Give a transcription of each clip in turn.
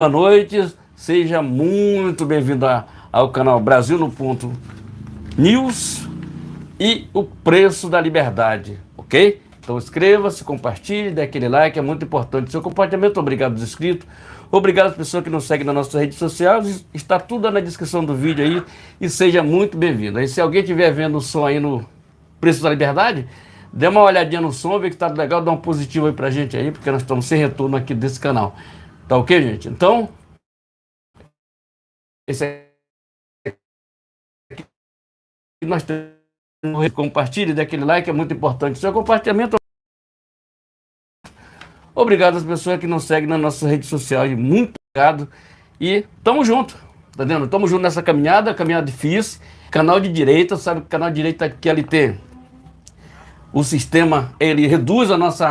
Boa noite, seja muito bem-vindo ao canal Brasil no Ponto News e o preço da liberdade, ok? Então inscreva-se, compartilhe, dê aquele like, é muito importante. Seu compartilhamento, obrigado aos inscritos, obrigado às pessoas que nos seguem nas nossas redes sociais, está tudo na descrição do vídeo aí e seja muito bem-vindo. Aí se alguém estiver vendo o som aí no preço da liberdade, dê uma olhadinha no som, vê que tá legal, dá um positivo aí pra gente aí, porque nós estamos sem retorno aqui desse canal. Tá ok, gente? Então, esse aqui nós temos, compartilhe, dê aquele like, é muito importante. Seu compartilhamento. Obrigado às pessoas que nos seguem nas nossas redes sociais, muito obrigado. E tamo junto, tá vendo? Tamo junto nessa caminhada difícil. Canal de direita, sabe que o canal de direita aqui, ele tem o sistema, ele reduz o nosso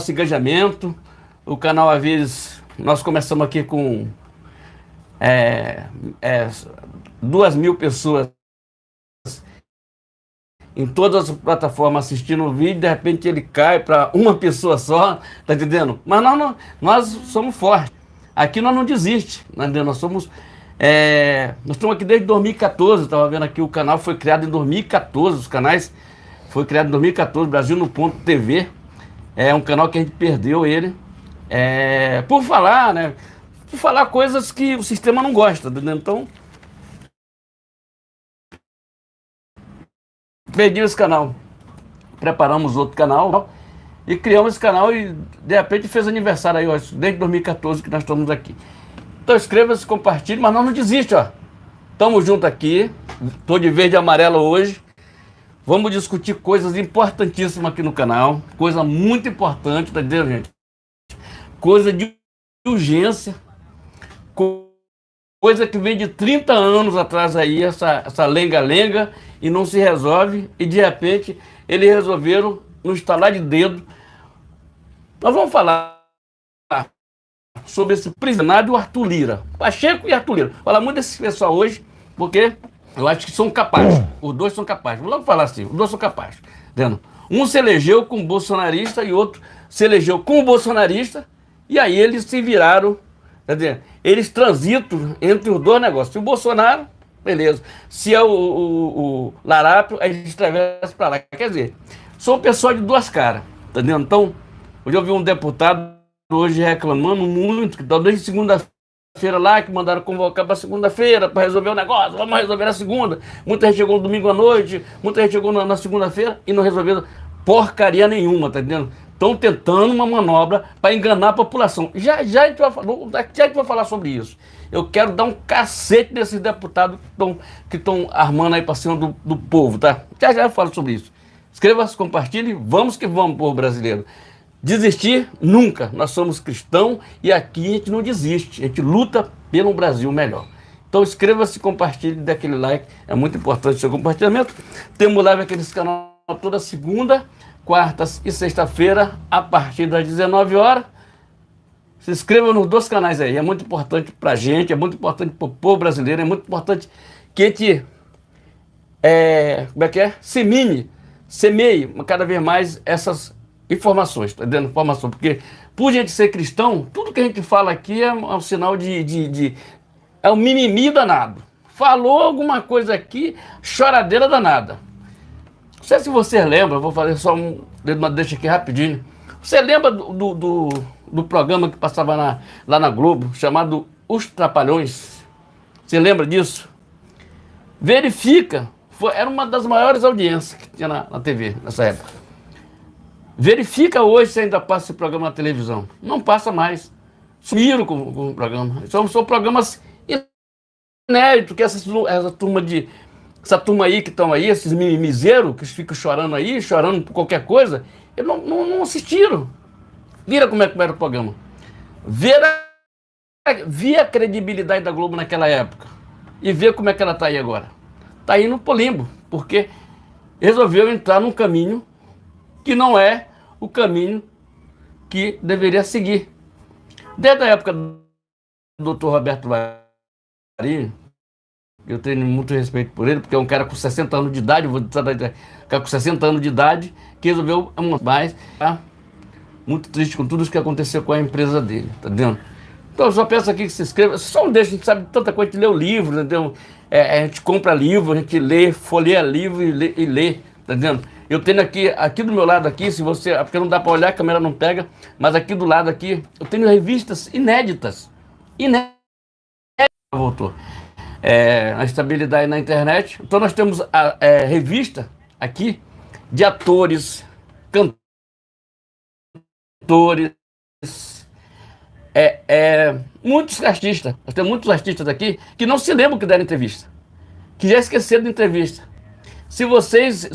engajamento. O canal, às vezes, nós começamos aqui com 2.000 pessoas em todas as plataformas assistindo o vídeo, de repente ele cai para uma pessoa só, tá entendendo? Mas nós somos fortes. Aqui nós não desistimos, tá entendendo? Nós estamos aqui desde 2014, estava vendo aqui, o canal foi criado em 2014, os canais foi criado em 2014, Brasil no Ponto TV, é um canal que a gente perdeu ele, por falar, né? Por falar coisas que o sistema não gosta, tá entendendo? Então, perdi esse canal, preparamos outro canal e criamos esse canal e de repente fez aniversário aí, ó, desde 2014 que nós estamos aqui. Então inscreva-se, compartilhe, mas não desiste, ó. Tamo junto aqui, tô de verde e amarelo hoje. Vamos discutir coisas importantíssimas aqui no canal, coisa muito importante, tá entendendo, gente? Coisa de urgência, coisa que vem de 30 anos atrás aí, essa lenga-lenga, e não se resolve, e de repente eles resolveram no estalar de dedo. Nós vamos falar sobre esse prisionário Arthur Lira, Pacheco e Arthur Lira. Falar muito desse pessoal hoje, porque eu acho que são capazes, os dois são capazes. Vou logo falar assim, os dois são capazes. Entendeu? Um se elegeu com bolsonarista e outro se elegeu com bolsonarista, e aí eles se viraram, quer dizer, eles transitam entre os dois negócios. Se o Bolsonaro, beleza. Se é o Larápio, aí eles atravessam para lá. Quer dizer, sou pessoa de duas caras, entendeu? Então, hoje eu vi um deputado hoje reclamando muito, que talvez segunda-feira lá, que mandaram convocar para segunda-feira para resolver o negócio, vamos resolver na segunda. Muita gente chegou no domingo à noite, muita gente chegou na segunda-feira e não resolveram porcaria nenhuma, tá entendendo? Estão tentando uma manobra para enganar a população. Já a gente vai falar sobre isso. Eu quero dar um cacete nesses deputados que estão armando aí para cima do povo, tá? Já eu falo sobre isso. Inscreva-se, compartilhe, vamos que vamos, povo brasileiro. Desistir? Nunca. Nós somos cristãos e aqui a gente não desiste. A gente luta pelo Brasil melhor. Então inscreva-se, compartilhe, dê aquele like. É muito importante o seu compartilhamento. Temos live aqui nesse canal toda segunda, quartas e sexta-feira, a partir das 19 horas. Se inscreva nos dois canais aí, é muito importante pra gente, é muito importante pro povo brasileiro, é muito importante que a gente, semeie cada vez mais essas informações, tá entendendo? Informação, porque por gente ser cristão, tudo que a gente fala aqui é um sinal é um mimimi danado. Falou alguma coisa aqui, choradeira danada. Não sei se vocês lembram, vou fazer só uma deixa aqui rapidinho. Você lembra do programa que passava lá na Globo, chamado Os Trapalhões? Você lembra disso? Verifica, era uma das maiores audiências que tinha na TV nessa época. Verifica hoje se ainda passa esse programa na televisão. Não passa mais. Sumiram com o programa. São programas inéditos que essa turma aí que estão aí, esses mimizeiros que ficam chorando aí, chorando por qualquer coisa, eles não assistiram. Vira como era o programa. Via a credibilidade da Globo naquela época e vê como é que ela está aí agora. Está indo pro limbo, porque resolveu entrar num caminho que não é o caminho que deveria seguir. Desde a época do Dr. Roberto Marinho, eu tenho muito respeito por ele, porque é um cara com 60 anos de idade, um cara com 60 anos de idade, que resolveu mais, tá? Muito triste com tudo isso que aconteceu com a empresa dele, tá vendo? Então eu só peço aqui que se inscreva. Só não deixa, a gente sabe tanta coisa, a gente lê o livro, entendeu? A gente compra livro, a gente lê, folheia livro e lê, tá entendendo? Eu tenho aqui do meu lado aqui, se você, porque não dá para olhar, a câmera não pega, mas aqui do lado aqui, eu tenho revistas inéditas. Inéditas, voltou. A estabilidade na internet. Então nós temos a revista aqui de atores, cantores, muitos artistas. Nós temos muitos artistas aqui que não se lembram que deram entrevista, que já esqueceram da entrevista. Se vocês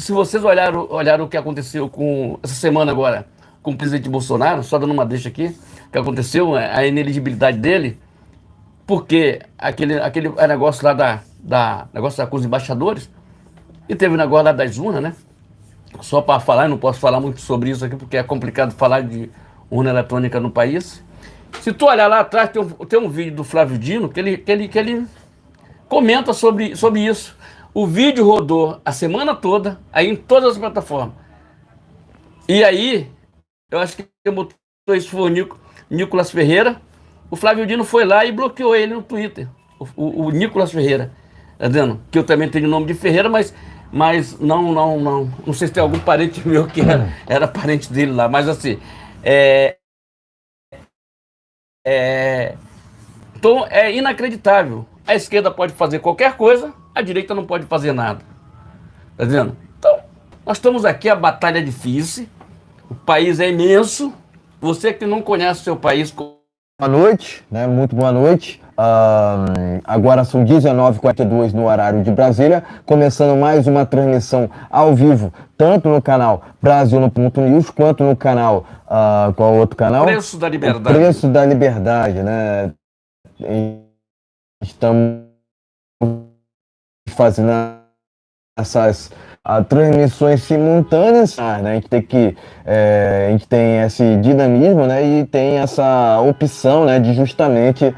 olharam o que aconteceu com essa semana agora com o presidente Bolsonaro, só dando uma deixa aqui, o que aconteceu, a ineligibilidade dele, porque aquele negócio lá negócio com os embaixadores, e teve o negócio lá das urnas, né? Só para falar, eu não posso falar muito sobre isso aqui, porque é complicado falar de urna eletrônica no país. Se tu olhar lá atrás, tem um vídeo do Flávio Dino que ele comenta sobre isso. O vídeo rodou a semana toda, aí em todas as plataformas. E aí, eu acho que quem botou isso foi o Nicolas Ferreira. O Flávio Dino foi lá e bloqueou ele no Twitter. O Nicolas Ferreira. Tá vendo? Que eu também tenho o nome de Ferreira, mas não sei se tem algum parente meu que era parente dele lá. Mas assim, então é inacreditável. A esquerda pode fazer qualquer coisa, a direita não pode fazer nada. Tá vendo? Então, nós estamos aqui, a batalha é difícil, o país é imenso. Você que não conhece o seu país... Boa noite, né? Muito boa noite. Agora são 19h42 no horário de Brasília, começando mais uma transmissão ao vivo, tanto no canal Brasil no Ponto News, quanto no canal, qual outro canal? Preço da Liberdade. O Preço da Liberdade, né? Estamos fazendo essas transmissões simultâneas, né? A gente tem esse dinamismo, né? E tem essa opção, né? De justamente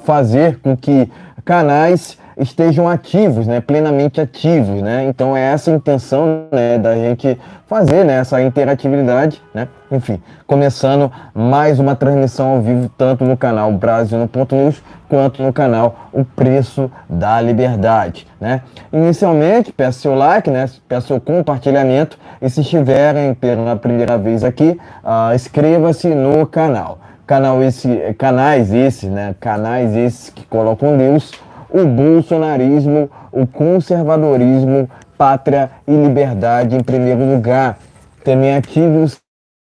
fazer com que canais estejam ativos, né? Plenamente ativos, né? Então é essa a intenção, né? Da gente fazer, né? Essa interatividade, né? Enfim, começando mais uma transmissão ao vivo, tanto no canal Brasil no Ponto News, quanto no canal O Preço da Liberdade, né? Inicialmente, peço seu like, né? Peço seu compartilhamento e se estiverem pela primeira vez aqui, inscreva-se no canal. Canais esses que colocam Deus, o bolsonarismo, o conservadorismo, pátria e liberdade em primeiro lugar. Também ative o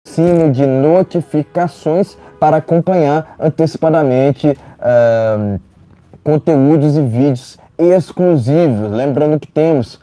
sino de notificações para acompanhar antecipadamente conteúdos e vídeos exclusivos. Lembrando que temos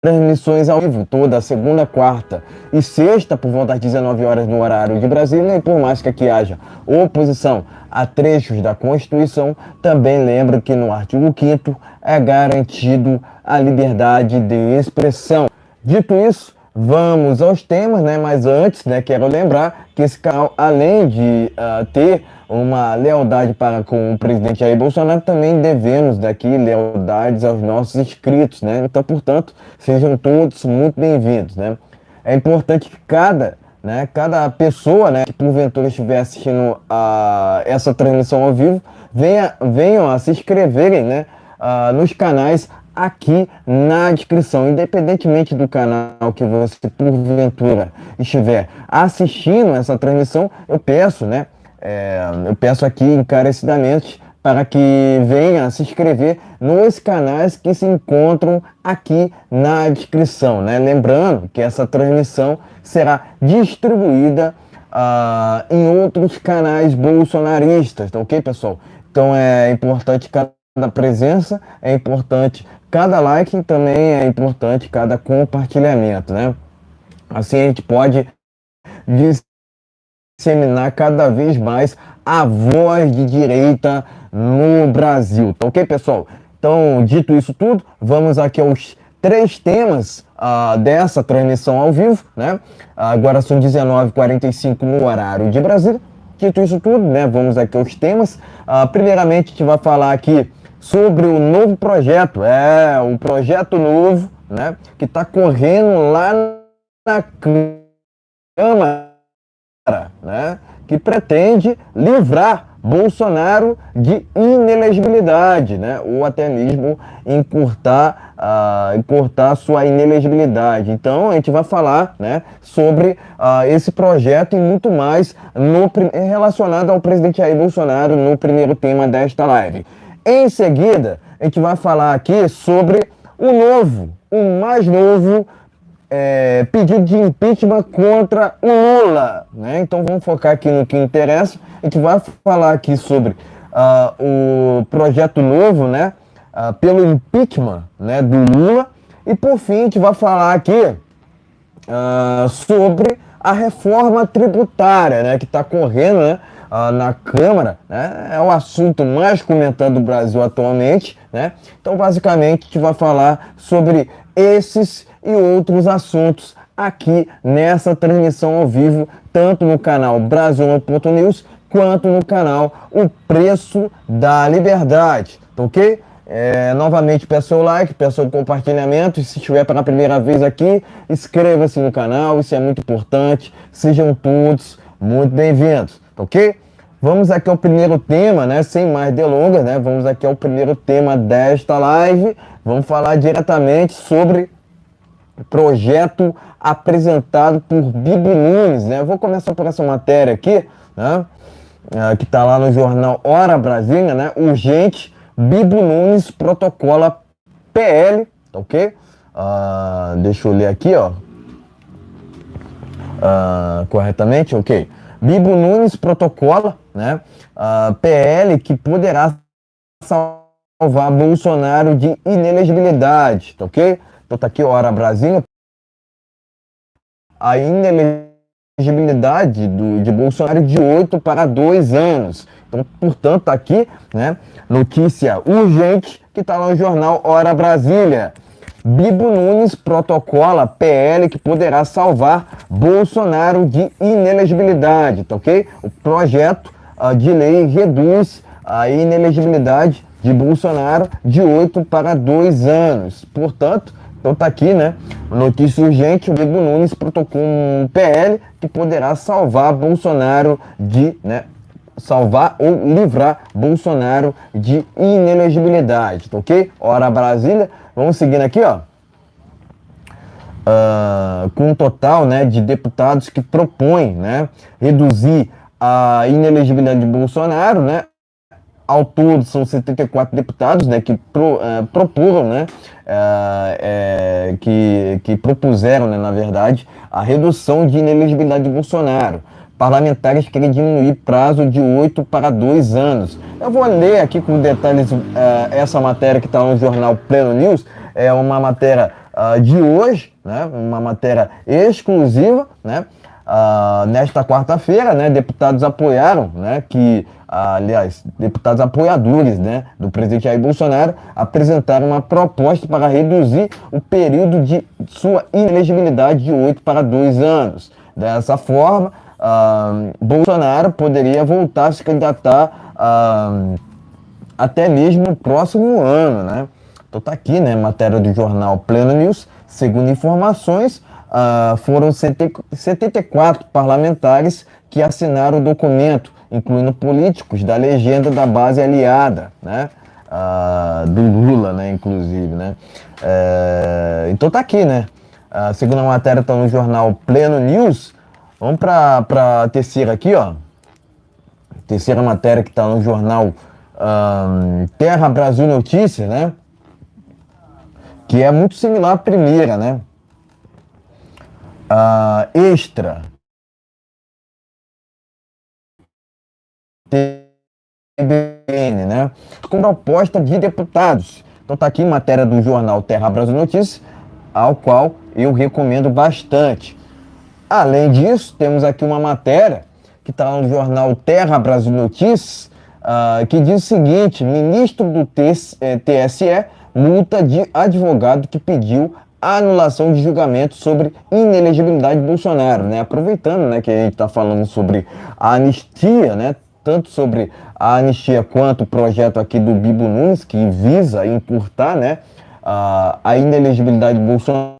transmissões ao vivo toda segunda, quarta e sexta por volta das 19 horas no horário de Brasília, e por mais que aqui haja oposição a trechos da Constituição, também lembro que no artigo 5º é garantido a liberdade de expressão. Dito isso, vamos aos temas, né? Mas antes, né, quero lembrar que esse canal, além de ter uma lealdade para com o presidente Jair Bolsonaro, também devemos daqui lealdades aos nossos inscritos, né? Então, portanto, sejam todos muito bem-vindos, né? É importante que cada pessoa, né, que porventura estiver assistindo essa transmissão ao vivo, venham a se inscreverem, né, nos canais aqui na descrição, independentemente do canal que você porventura estiver assistindo essa transmissão, eu peço aqui encarecidamente para que venha se inscrever nos canais que se encontram aqui na descrição, né? Lembrando que essa transmissão será distribuída em outros canais bolsonaristas, tá ok, pessoal? Então é importante cada presença, é importante cada like e também é importante cada compartilhamento, né? Assim a gente pode disseminar cada vez mais a voz de direita no Brasil, tá ok, pessoal? Então, dito isso tudo, vamos aqui aos 3 temas dessa transmissão ao vivo, né? Agora são 19h45 no horário de Brasília. Dito isso tudo, né? Vamos aqui aos temas. Primeiramente, a gente vai falar aqui sobre o novo projeto, um projeto novo, né? Que está correndo lá na Câmara, né, que pretende livrar Bolsonaro de inelegibilidade, né? Ou até mesmo encurtar sua inelegibilidade. Então a gente vai falar, né, sobre esse projeto e muito mais relacionado ao presidente Jair Bolsonaro no primeiro tema desta live. Em seguida, a gente vai falar aqui sobre o mais novo pedido de impeachment contra o Lula, né? Então vamos focar aqui no que interessa. A gente vai falar aqui sobre o projeto novo, né? Pelo impeachment, né, do Lula. E por fim a gente vai falar aqui sobre a reforma tributária, né, que está correndo, né, na Câmara, né? É o assunto mais comentado do Brasil atualmente, né? Então basicamente a gente vai falar sobre esses e outros assuntos aqui nessa transmissão ao vivo, tanto no canal Brasil1.news quanto no canal O Preço da Liberdade, ok? Novamente peço o like, peço o compartilhamento, e se estiver pela primeira vez aqui, inscreva-se no canal, isso é muito importante, sejam todos muito bem-vindos, ok? Vamos aqui ao primeiro tema, né? Sem mais delongas, né? Vamos aqui ao primeiro tema desta live, vamos falar diretamente sobre projeto apresentado por Bibo Nunes, né? Eu vou começar por essa matéria aqui, né? Que está lá no jornal Hora Brasília, né? Urgente, Bibo Nunes protocola PL, ok? Deixa eu ler aqui, ó. Corretamente, ok. Bibo Nunes protocola, né? PL que poderá salvar Bolsonaro de inelegibilidade, tá ok? Então tá aqui, Hora Brasília. A inelegibilidade de Bolsonaro de 8 para 2 anos. Então, portanto, tá aqui, né, notícia urgente que tá lá no jornal Hora Brasília. Bibo Nunes protocola PL que poderá salvar Bolsonaro de inelegibilidade, tá ok? O projeto de lei reduz a inelegibilidade de Bolsonaro de 8 para 2 anos. Portanto, então tá aqui, né? Notícia urgente, o Bibo Nunes protocola um PL que poderá salvar Bolsonaro de, né? Salvar ou livrar Bolsonaro de inelegibilidade, tá ok? Hora Brasília, vamos seguindo aqui, ó. Com um total, né, de deputados que propõem, né, reduzir a inelegibilidade de Bolsonaro, né? Ao todo são 74 deputados, né, que proporam, né, que propuseram, né, na verdade, a redução de inelegibilidade de Bolsonaro. Parlamentares querem diminuir prazo de 8 para 2 anos. Eu vou ler aqui com detalhes essa matéria que está no jornal Pleno News. É uma matéria de hoje, né, uma matéria exclusiva, né. Nesta quarta-feira, né, deputados apoiaram, né, deputados apoiadores, né, do presidente Jair Bolsonaro apresentaram uma proposta para reduzir o período de sua inelegibilidade de 8 para 2 anos. Dessa forma, Bolsonaro poderia voltar a se candidatar até mesmo no próximo ano, né? Então tá aqui, né, matéria do jornal Pleno News. Segundo informações, foram 74 parlamentares que assinaram o documento, incluindo políticos da legenda da base aliada, né? Do Lula, né, inclusive, né? Então tá aqui, né? Segundo a matéria está no jornal Pleno News. Vamos para a terceira aqui, ó. Terceira matéria que está no jornal Terra Brasil Notícias, né? Que é muito similar à primeira, né? Extra. TBN, né? Com proposta de deputados. Então tá aqui matéria do jornal Terra Brasil Notícias, ao qual eu recomendo bastante. Além disso, temos aqui uma matéria que está no jornal Terra Brasil Notícias, que diz o seguinte: ministro do TSE multa de advogado que pediu a anulação de julgamento sobre inelegibilidade de Bolsonaro, né? Aproveitando, né, que a gente está falando sobre a anistia, né? Tanto sobre a anistia quanto o projeto aqui do Bibo Nunes, que visa encurtar, né, a inelegibilidade de Bolsonaro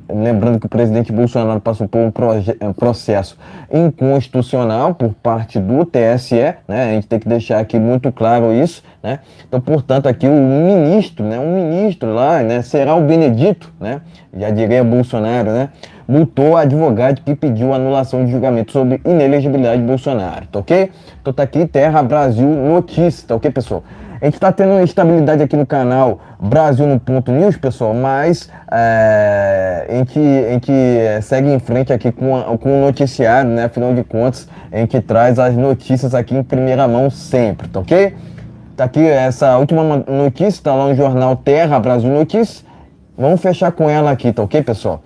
Lembrando que o presidente Bolsonaro passou por um processo inconstitucional por parte do TSE, né? A gente tem que deixar aqui muito claro isso, né? Então, portanto, aqui o ministro, né? Um ministro lá, né? Será o Benedito, né? Já diria Bolsonaro, né? Multou a advogada que pediu anulação de julgamento sobre inelegibilidade de Bolsonaro, tá ok? Então tá aqui Terra Brasil Notícias, tá ok, pessoal? A gente tá tendo estabilidade aqui no canal Brasil no Ponto News, pessoal, mas a gente segue em frente aqui com o noticiário, né? Afinal de contas, a gente traz as notícias aqui em primeira mão sempre, tá ok? Tá aqui essa última notícia, tá lá no jornal Terra Brasil Notícias. Vamos fechar com ela aqui, tá ok, pessoal?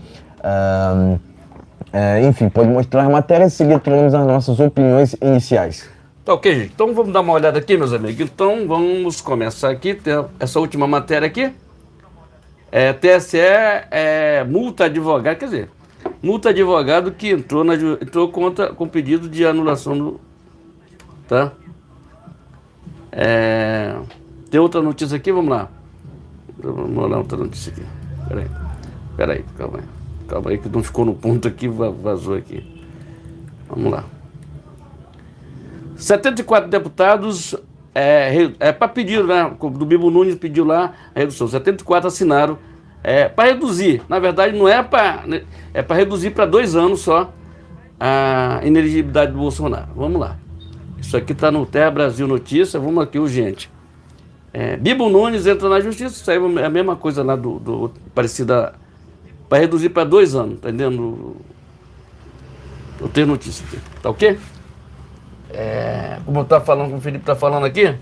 Enfim, pode mostrar a matéria e seguir teremos as nossas opiniões iniciais. Tá ok, gente. Então vamos dar uma olhada aqui, meus amigos. Então vamos começar aqui, tem essa última matéria aqui. TSE multa advogado, quer dizer, multa advogado que entrou com pedido de anulação do... Tá? Tem outra notícia aqui, vamos lá. Vamos olhar outra notícia aqui. Peraí, calma aí que não ficou no ponto aqui, vazou aqui. Vamos lá. 74 deputados, para pedir, né, do Bibo Nunes pediu lá a redução, 74 assinaram, para reduzir, na verdade não é para reduzir para 2 anos só a inelegibilidade do Bolsonaro. Vamos lá, isso aqui está no Terra Brasil Notícia, vamos aqui urgente. Bibo Nunes entra na justiça, isso aí é a mesma coisa lá parecida, para reduzir para 2 anos, entendendo? Eu tenho notícia aqui, tá ok? Como eu estava falando, como o Felipe está falando aqui,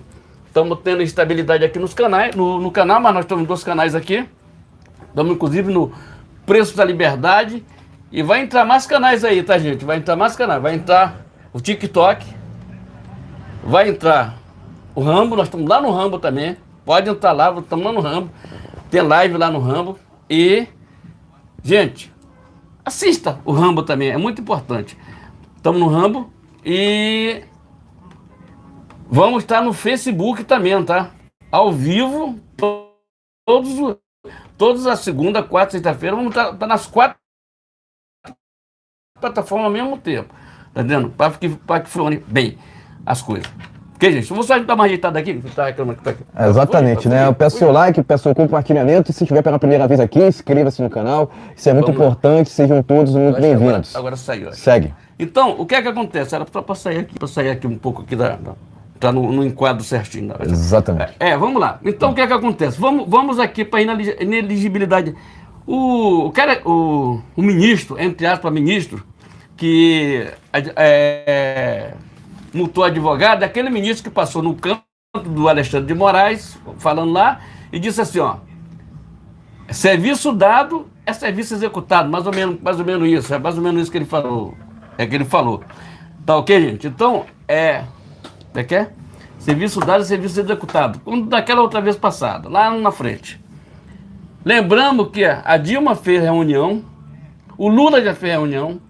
estamos tendo estabilidade aqui nos canais, no canal, mas nós temos 2 canais aqui. Estamos inclusive no Preço da Liberdade. E vai entrar mais canais aí, tá, gente? Vai entrar mais canais. Vai entrar o TikTok. Vai entrar o Rambo, nós estamos lá no Rambo também. Pode entrar lá, estamos lá no Rambo. Tem live lá no Rambo. E, gente, assista o Rambo também, é muito importante. Estamos no Rambo. E vamos estar no Facebook também, tá? Ao vivo, todas as segunda, quarta, sexta-feira, vamos estar nas 4 plataformas ao mesmo tempo, tá entendendo? Para que funcione bem as coisas. Ok, gente? Eu vou só dar uma ajeitada aqui. Tá reclamando que tá aqui. Exatamente, né? Eu peço seu like, peço seu compartilhamento. E se estiver pela primeira vez aqui, inscreva-se no canal. Isso é muito importante. Sejam todos muito bem-vindos. Agora saiu. Segue. Então, o que é que acontece? Era para sair aqui um pouco aqui tá no enquadro certinho. Exatamente. Vamos lá. Então, o que é que acontece? Vamos aqui para ineligibilidade. O ministro, entre aspas, ministro, que multou advogado, é aquele ministro que passou no canto do Alexandre de Moraes, falando lá, e disse assim, ó, serviço dado é serviço executado, mais ou menos isso, é mais ou menos isso que ele falou. Tá ok, gente? Então, serviço dado e serviço executado. Como daquela outra vez passada, lá na frente. Lembramos que a Dilma fez reunião, o Lula já fez reunião,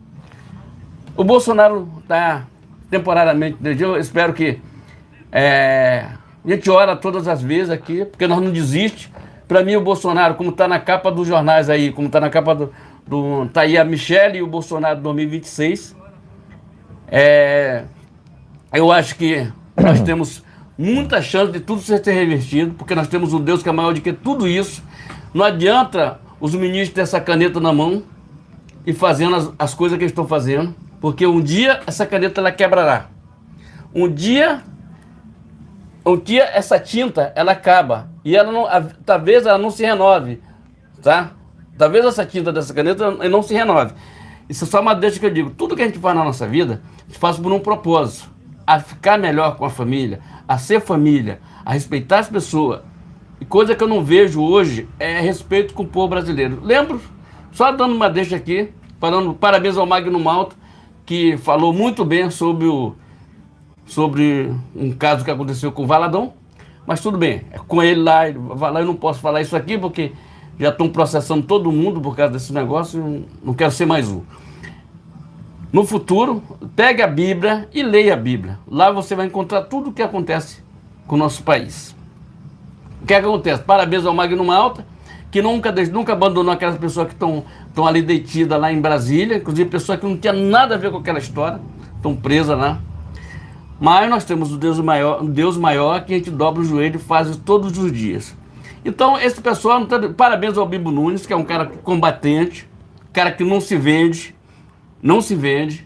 o Bolsonaro está temporariamente, eu espero que a gente ora todas as vezes aqui, porque nós não desiste. Para mim, o Bolsonaro, como está na capa dos jornais aí, como está na capa tá aí a Michelle e o Bolsonaro 2026. Eu acho que nós temos muita chance de tudo ser revertido, porque nós temos um Deus que é maior do que tudo isso. Não adianta os ministros ter essa caneta na mão e fazendo as coisas que eles estão fazendo, porque um dia essa caneta ela quebrará. Um dia essa tinta ela acaba e talvez ela não se renove, tá? Talvez essa tinta dessa caneta não se renove. Isso é só uma deixa que eu digo. Tudo que a gente faz na nossa vida, a gente faz por um propósito. A ficar melhor com a família, a ser família, a respeitar as pessoas. E coisa que eu não vejo hoje é respeito com o povo brasileiro. Lembro, só dando uma deixa aqui, falando parabéns ao Magno Malta, que falou muito bem sobre um caso que aconteceu com o Valadão. Mas tudo bem, é com ele lá, eu não posso falar isso aqui porque já estão processando todo mundo por causa desse negócio, não quero ser mais um. No futuro, pegue a Bíblia e leia a Bíblia. Lá você vai encontrar tudo o que acontece com o nosso país. O que acontece? Parabéns ao Magno Malta, que nunca abandonou aquelas pessoas que estão ali detidas lá em Brasília, inclusive pessoas que não tinham nada a ver com aquela história, estão presas lá. Mas nós temos um Deus maior que a gente dobra o joelho e faz isso todos os dias. Então, esse pessoal, parabéns ao Bibo Nunes, que é um cara combatente, cara que não se vende, não se vende.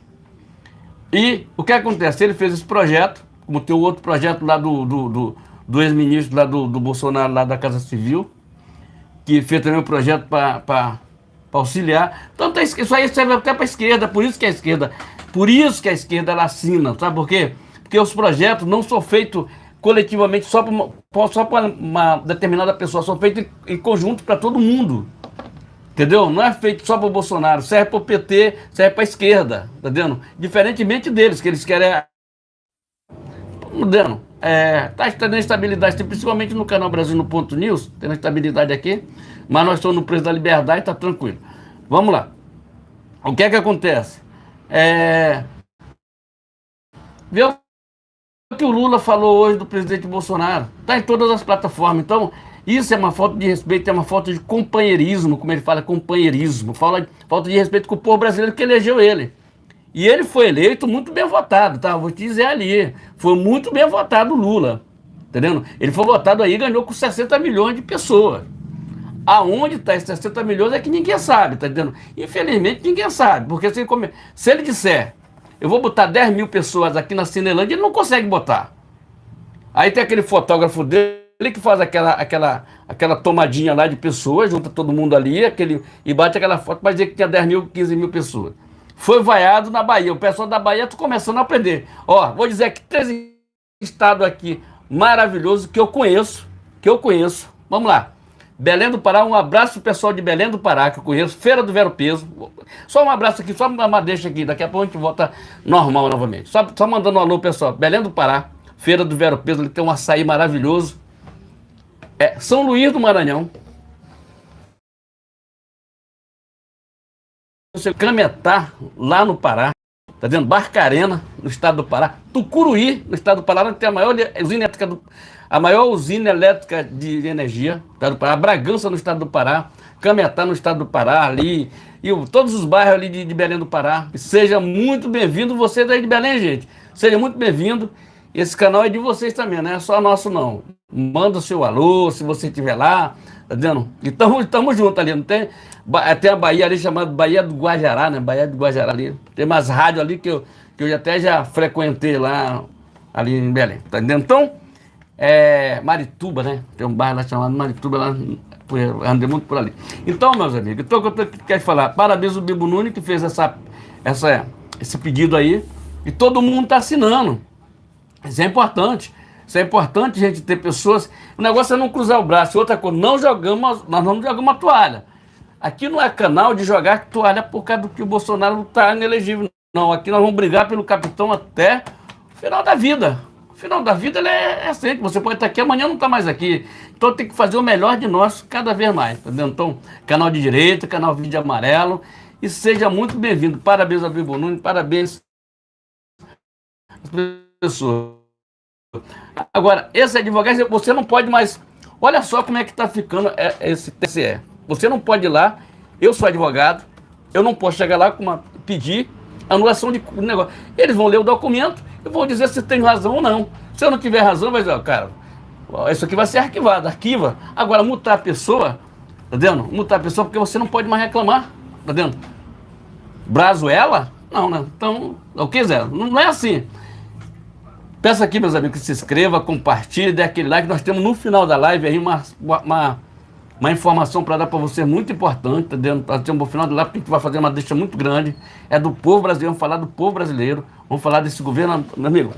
E o que acontece? Ele fez esse projeto, como tem o outro projeto lá do ex-ministro lá do Bolsonaro, lá da Casa Civil, que fez também um projeto para auxiliar. Então, isso aí serve até para a esquerda, por isso que a esquerda ela assina, sabe por quê? Porque os projetos não são feitos coletivamente só para uma determinada pessoa, são feitos em conjunto para todo mundo. Entendeu? Não é feito só para o Bolsonaro, serve para o PT, serve para a esquerda, tá entendendo? Diferentemente deles, que eles querem. Mudando. Tá tendo estabilidade, principalmente no canal Brasil no Ponto News, tendo estabilidade aqui, mas nós estamos no preço da liberdade, tá tranquilo. Vamos lá. O que é que acontece? Vê o que o Lula falou hoje do presidente Bolsonaro. Tá em todas as plataformas. Então, isso é uma falta de respeito, é uma falta de companheirismo, como ele fala, companheirismo. Falta de respeito com o povo brasileiro que elegeu ele. E ele foi eleito muito bem votado, tá? Vou te dizer ali. Foi muito bem votado o Lula. Entendendo? Ele foi votado aí e ganhou com 60 milhões de pessoas. Aonde está esses 60 milhões é que ninguém sabe, tá entendendo? Infelizmente ninguém sabe. Porque se ele disser, eu vou botar 10 mil pessoas aqui na Cinelândia, ele não consegue botar. Aí tem aquele fotógrafo dele que faz aquela tomadinha lá de pessoas, junta todo mundo ali, e bate aquela foto para dizer que tinha 10 mil, 15 mil pessoas. Foi vaiado na Bahia. O pessoal da Bahia está começando a aprender. Ó, vou dizer que 3 estados aqui maravilhosos que eu conheço. Vamos lá. Belém do Pará, um abraço pro pessoal de Belém do Pará, que eu conheço. Feira do Vero Peso. Só um abraço aqui, só uma deixa aqui. Daqui a pouco a gente volta normal novamente. Só mandando um alô, pessoal. Belém do Pará, Feira do Vero Peso, ali tem um açaí maravilhoso. São Luís do Maranhão. Cametá, lá no Pará. Tá vendo? Barcarena, no estado do Pará. Tucuruí, no estado do Pará, onde tem a maior usina elétrica de energia no estado do Pará. Bragança, no estado do Pará. Cametá, no estado do Pará, ali. E todos os bairros ali de Belém do Pará. Seja muito bem-vindo, você daí de Belém, gente. Seja muito bem-vindo. Esse canal é de vocês também, não é só nosso, não. Manda o seu alô, se você estiver lá, tá vendo? E estamos juntos ali, não tem? Tem a Bahia ali chamada Bahia do Guajará, né? Bahia do Guajará ali. Tem umas rádios ali que eu até já frequentei lá, ali em Belém, tá entendendo? Então, Marituba, né? Tem um bairro lá chamado Marituba, lá, eu andei muito por ali. Então, meus amigos, então o que eu quero falar, parabéns ao Bibo Nunes que fez esse pedido aí, e todo mundo está assinando. Isso é importante. Isso é importante, gente, ter pessoas. O negócio é não cruzar o braço. Outra coisa, nós não jogamos a toalha. Aqui não é canal de jogar toalha por causa do que o Bolsonaro não está inelegível. Não, aqui nós vamos brigar pelo capitão até o final da vida. O final da vida ele é assim. Você pode estar aqui, amanhã não está mais aqui. Então tem que fazer o melhor de nós cada vez mais. Tá vendo? Então, canal de direita, canal vídeo amarelo. E seja muito bem-vindo. Parabéns ao Bibo Nunes, parabéns às pessoas. Agora, esse advogado, você não pode mais. Olha só como é que está ficando esse TCE. Você não pode ir lá, eu sou advogado, eu não posso chegar lá pedir anulação de negócio. Eles vão ler o documento e vão dizer se tem razão ou não. Se eu não tiver razão, vai dizer, ó, cara, isso aqui vai ser arquivado, arquiva. Agora, multar a pessoa, tá vendo? Multar a pessoa porque você não pode mais reclamar, tá vendo? Brazo ela? Não, né? Então, o que quiser. Não é assim. Peço aqui, meus amigos, que se inscreva, compartilhe, dê aquele like. Nós temos no final da live aí uma informação para dar para você muito importante, tá entendendo? Nós temos no final da live, porque a gente vai fazer uma deixa muito grande. É do povo brasileiro, vamos falar do povo brasileiro, vamos falar desse governo. Meu amigo,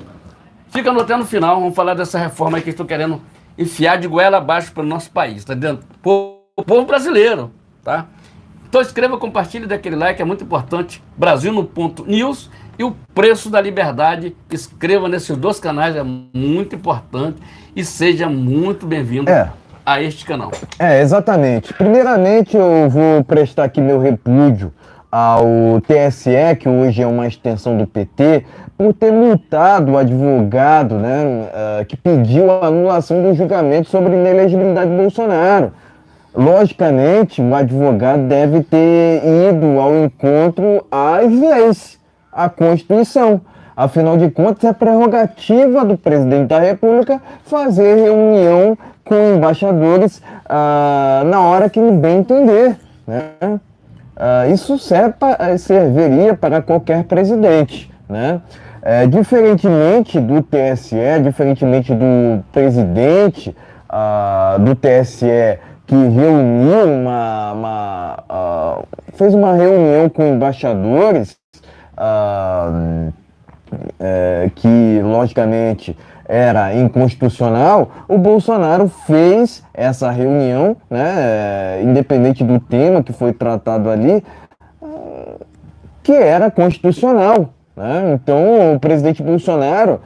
fica até no final, vamos falar dessa reforma aí que estou querendo enfiar de goela abaixo para o nosso país, tá entendendo? O povo brasileiro, tá? Então escreva, compartilhe, dê aquele like, é muito importante. Brasil no Ponto News. E o Preço da Liberdade, inscreva nesses 2 canais, é muito importante. E seja muito bem-vindo a este canal. Exatamente. Primeiramente, eu vou prestar aqui meu repúdio ao TSE, que hoje é uma extensão do PT, por ter multado o advogado, né, que pediu a anulação do julgamento sobre inelegibilidade de Bolsonaro. Logicamente, o advogado deve ter ido ao encontro às leis, à Constituição. Afinal de contas, é prerrogativa do presidente da República fazer reunião com embaixadores na hora que ele bem entender, né? Isso serviria para qualquer presidente, né? Diferentemente do TSE, diferentemente do presidente do TSE, que reuniu fez uma reunião com embaixadores, que logicamente era inconstitucional, o Bolsonaro fez essa reunião, né, independente do tema que foi tratado ali, que era constitucional, né? Então o presidente Bolsonaro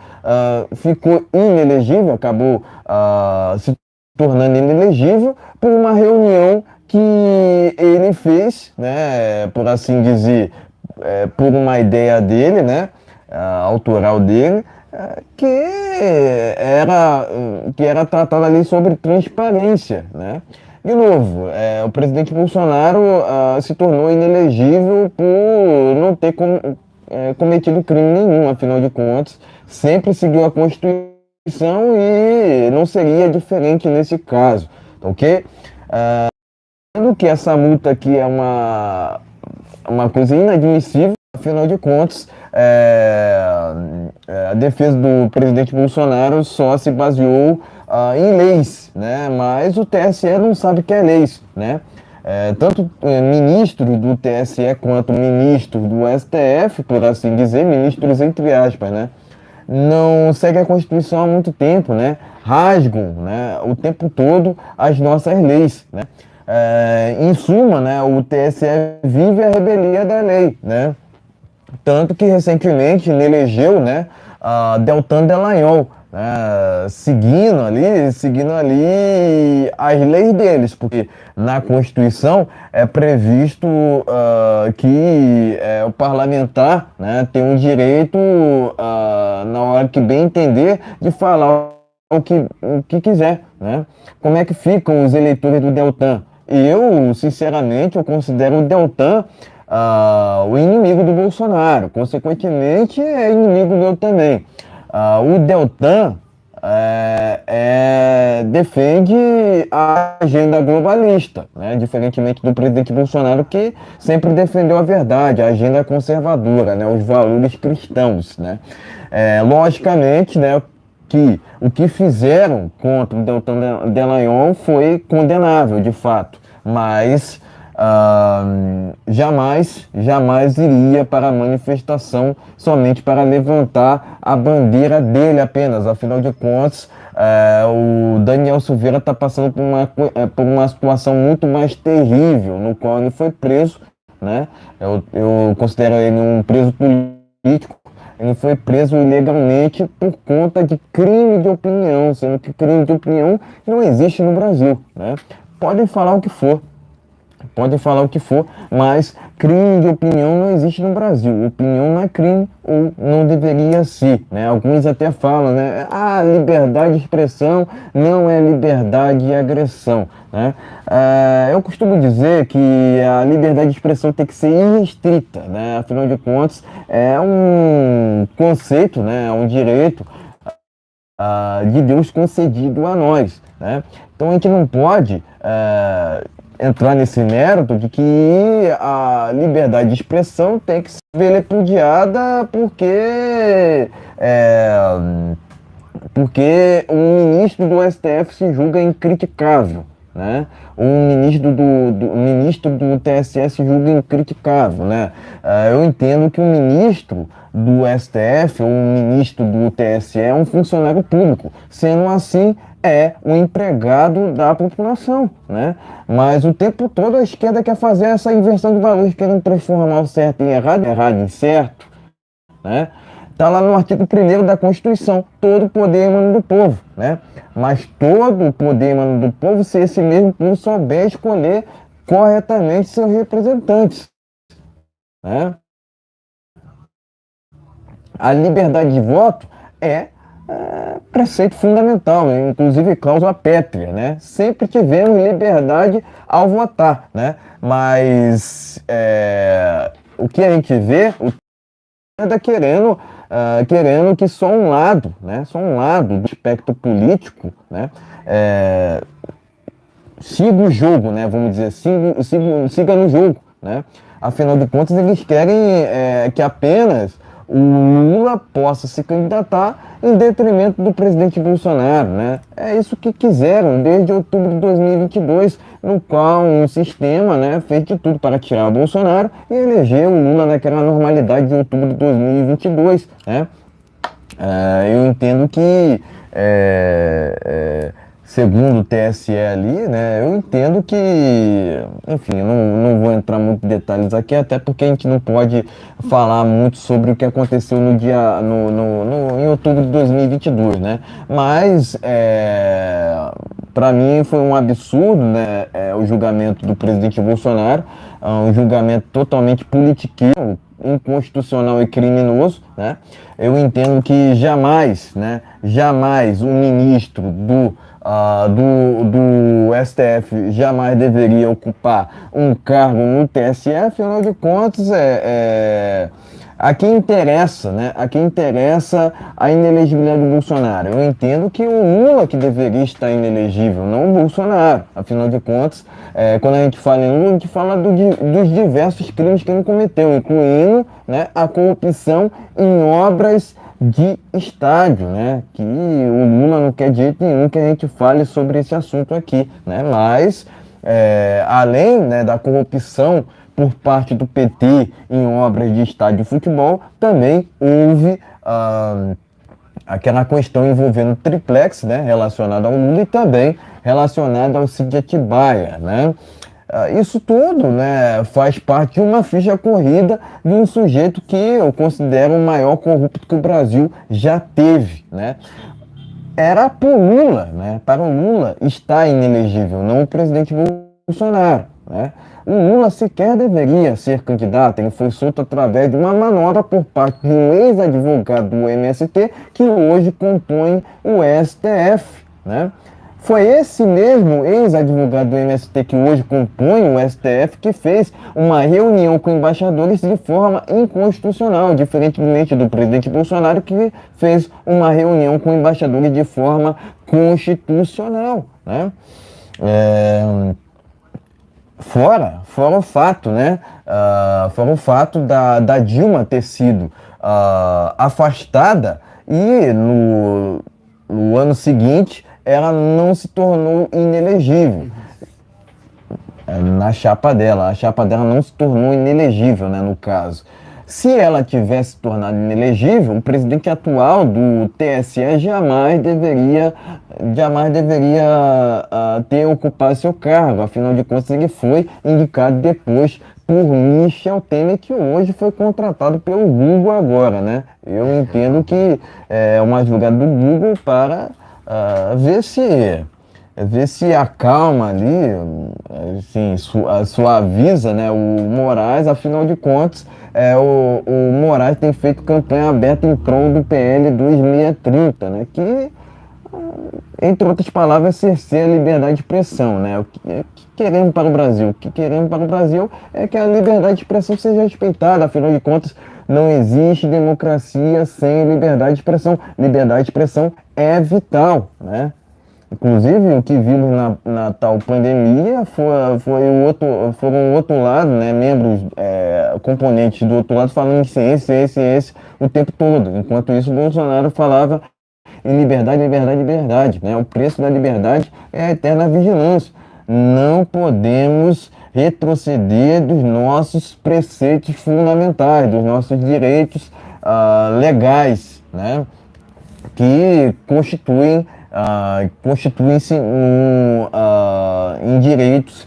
ficou inelegível, acabou se tornando inelegível por uma reunião que ele fez, né, por assim dizer, por uma ideia dele, né, autoral dele, que era tratado ali sobre transparência, né? De novo, o presidente Bolsonaro se tornou inelegível por não ter cometido crime nenhum, afinal de contas, sempre seguiu a Constituição e não seria diferente nesse caso, tá ok? Sendo que essa multa aqui é uma coisa inadmissível, afinal de contas, a defesa do presidente Bolsonaro só se baseou em leis, né? Mas o TSE não sabe o que é leis, né? Tanto ministros do TSE quanto ministros do STF, por assim dizer, ministros entre aspas, né? Não seguem a Constituição há muito tempo, né? Rasgam, né, o tempo todo as nossas leis, né? Em suma, né, o TSE vive a revelia da lei, né? Tanto que recentemente ele elegeu, né, Deltan Dallagnol, né, seguindo ali as leis deles, porque na Constituição é previsto que o parlamentar, né, tem o direito, na hora que bem entender, de falar o que quiser, né? Como é que ficam os eleitores do Deltan? Eu, sinceramente, eu considero o Deltan o inimigo do Bolsonaro, consequentemente é inimigo meu também. O Deltan defende a agenda globalista, né? Diferentemente do presidente Bolsonaro, que sempre defendeu a verdade, a agenda conservadora, né? Os valores cristãos, né? Logicamente, né, que o que fizeram contra o Deltan Dallagnol foi condenável, de fato, mas jamais iria para a manifestação somente para levantar a bandeira dele apenas. Afinal de contas, o Daniel Silveira está passando por uma situação muito mais terrível, no qual ele foi preso, né? Eu considero ele um preso político. Ele foi preso ilegalmente por conta de crime de opinião, sendo que crime de opinião não existe no Brasil, né? Podem falar o que for, mas crime de opinião não existe no Brasil. Opinião não é crime ou não deveria ser, né? Alguns até falam, né? Liberdade de expressão não é liberdade de agressão, né? Eu costumo dizer que a liberdade de expressão tem que ser irrestrita, né? Afinal de contas, é um conceito, né? É um direito de Deus concedido a nós, né? Então a gente não pode entrar nesse mérito de que a liberdade de expressão tem que ser vilipendiada porque um ministro do STF se julga incriticável, né? Um ministro do TSE se julga incriticável, né? Eu entendo que um ministro do STF ou um ministro do TSE é um funcionário público, sendo assim é um empregado da população, né? Mas o tempo todo a esquerda quer fazer essa inversão de valores, querendo transformar o certo em errado, errado em certo, né? Está lá no artigo 1º da Constituição, todo poder emana do povo, né? Mas todo poder emana do povo se esse mesmo povo souber escolher corretamente seus representantes, né? A liberdade de voto é preceito fundamental, inclusive cláusula pétrea, né? Sempre tivemos liberdade ao votar, né? Mas o que a gente vê, o está querendo que só um lado, né? Só um lado do espectro político, né? Siga o jogo, né? Vamos dizer, siga no jogo, né? Afinal de contas, eles querem que apenas o Lula possa se candidatar em detrimento do presidente Bolsonaro, né? É isso que quiseram desde outubro de 2022, no qual um sistema, né, fez de tudo para tirar o Bolsonaro e eleger o Lula naquela normalidade de outubro de 2022, né? Eu entendo que segundo o TSE ali, né, eu entendo que, enfim, eu não vou entrar muito em detalhes aqui, até porque a gente não pode falar muito sobre o que aconteceu em outubro de 2022, né, mas para mim foi um absurdo, né, o julgamento do presidente Bolsonaro, um julgamento totalmente politiqueiro, inconstitucional e criminoso, né? Eu entendo que jamais o ministro do STF jamais deveria ocupar um cargo no TSE, afinal de contas a quem interessa, né? A quem interessa a inelegibilidade do Bolsonaro. Eu entendo que o Lula que deveria estar inelegível, não o Bolsonaro. Afinal de contas, quando a gente fala em Lula, a gente fala dos diversos crimes que ele cometeu, incluindo, né, a corrupção em obras de estádio, né? Que o Lula não quer de jeito nenhum que a gente fale sobre esse assunto aqui, né? Mas, além, né, da corrupção por parte do PT em obras de estádio de futebol, também houve aquela questão envolvendo o triplex, né, relacionada ao Lula e também relacionada ao Cid Atibaia, né? Isso tudo, né, faz parte de uma ficha corrida de um sujeito que eu considero o maior corrupto que o Brasil já teve, né? Era para o Lula, né? Para o Lula estar inelegível, não o presidente Bolsonaro, né? O Lula sequer deveria ser candidato, ele foi solto através de uma manobra por parte de um ex-advogado do MST que hoje compõe o STF, né? Foi esse mesmo ex-advogado do MST que hoje compõe o STF que fez uma reunião com embaixadores de forma inconstitucional, diferentemente do presidente Bolsonaro que fez uma reunião com embaixadores de forma constitucional, né? Fora o fato, né? Fora o fato da Dilma ter sido afastada e no ano seguinte ela não se tornou inelegível na chapa dela. A chapa dela não se tornou inelegível, né, no caso. Se ela tivesse tornado inelegível, o presidente atual do TSE jamais deveria ter ocupado seu cargo. Afinal de contas, ele foi indicado depois por Michel Temer, que hoje foi contratado pelo Google agora, né? Eu entendo que é um advogado do Google para ver se acalma ali, assim, suaviza, né, o Moraes. Afinal de contas, o Moraes tem feito campanha aberta em prol do PL 2630, né, que, entre outras palavras, cerceia a liberdade de expressão, né? O que queremos para o Brasil? O que queremos para o Brasil é que a liberdade de expressão seja respeitada. Afinal de contas, não existe democracia sem liberdade de expressão. Liberdade de expressão é vital, né? Inclusive, o que vimos na tal pandemia foram o outro lado, né? Membros, componentes do outro lado falando em ciência o tempo todo. Enquanto isso, o Bolsonaro falava em liberdade, né? O preço da liberdade é a eterna vigilância. Não podemos retroceder dos nossos preceitos fundamentais, dos nossos direitos legais, né? Que constituem-se em direitos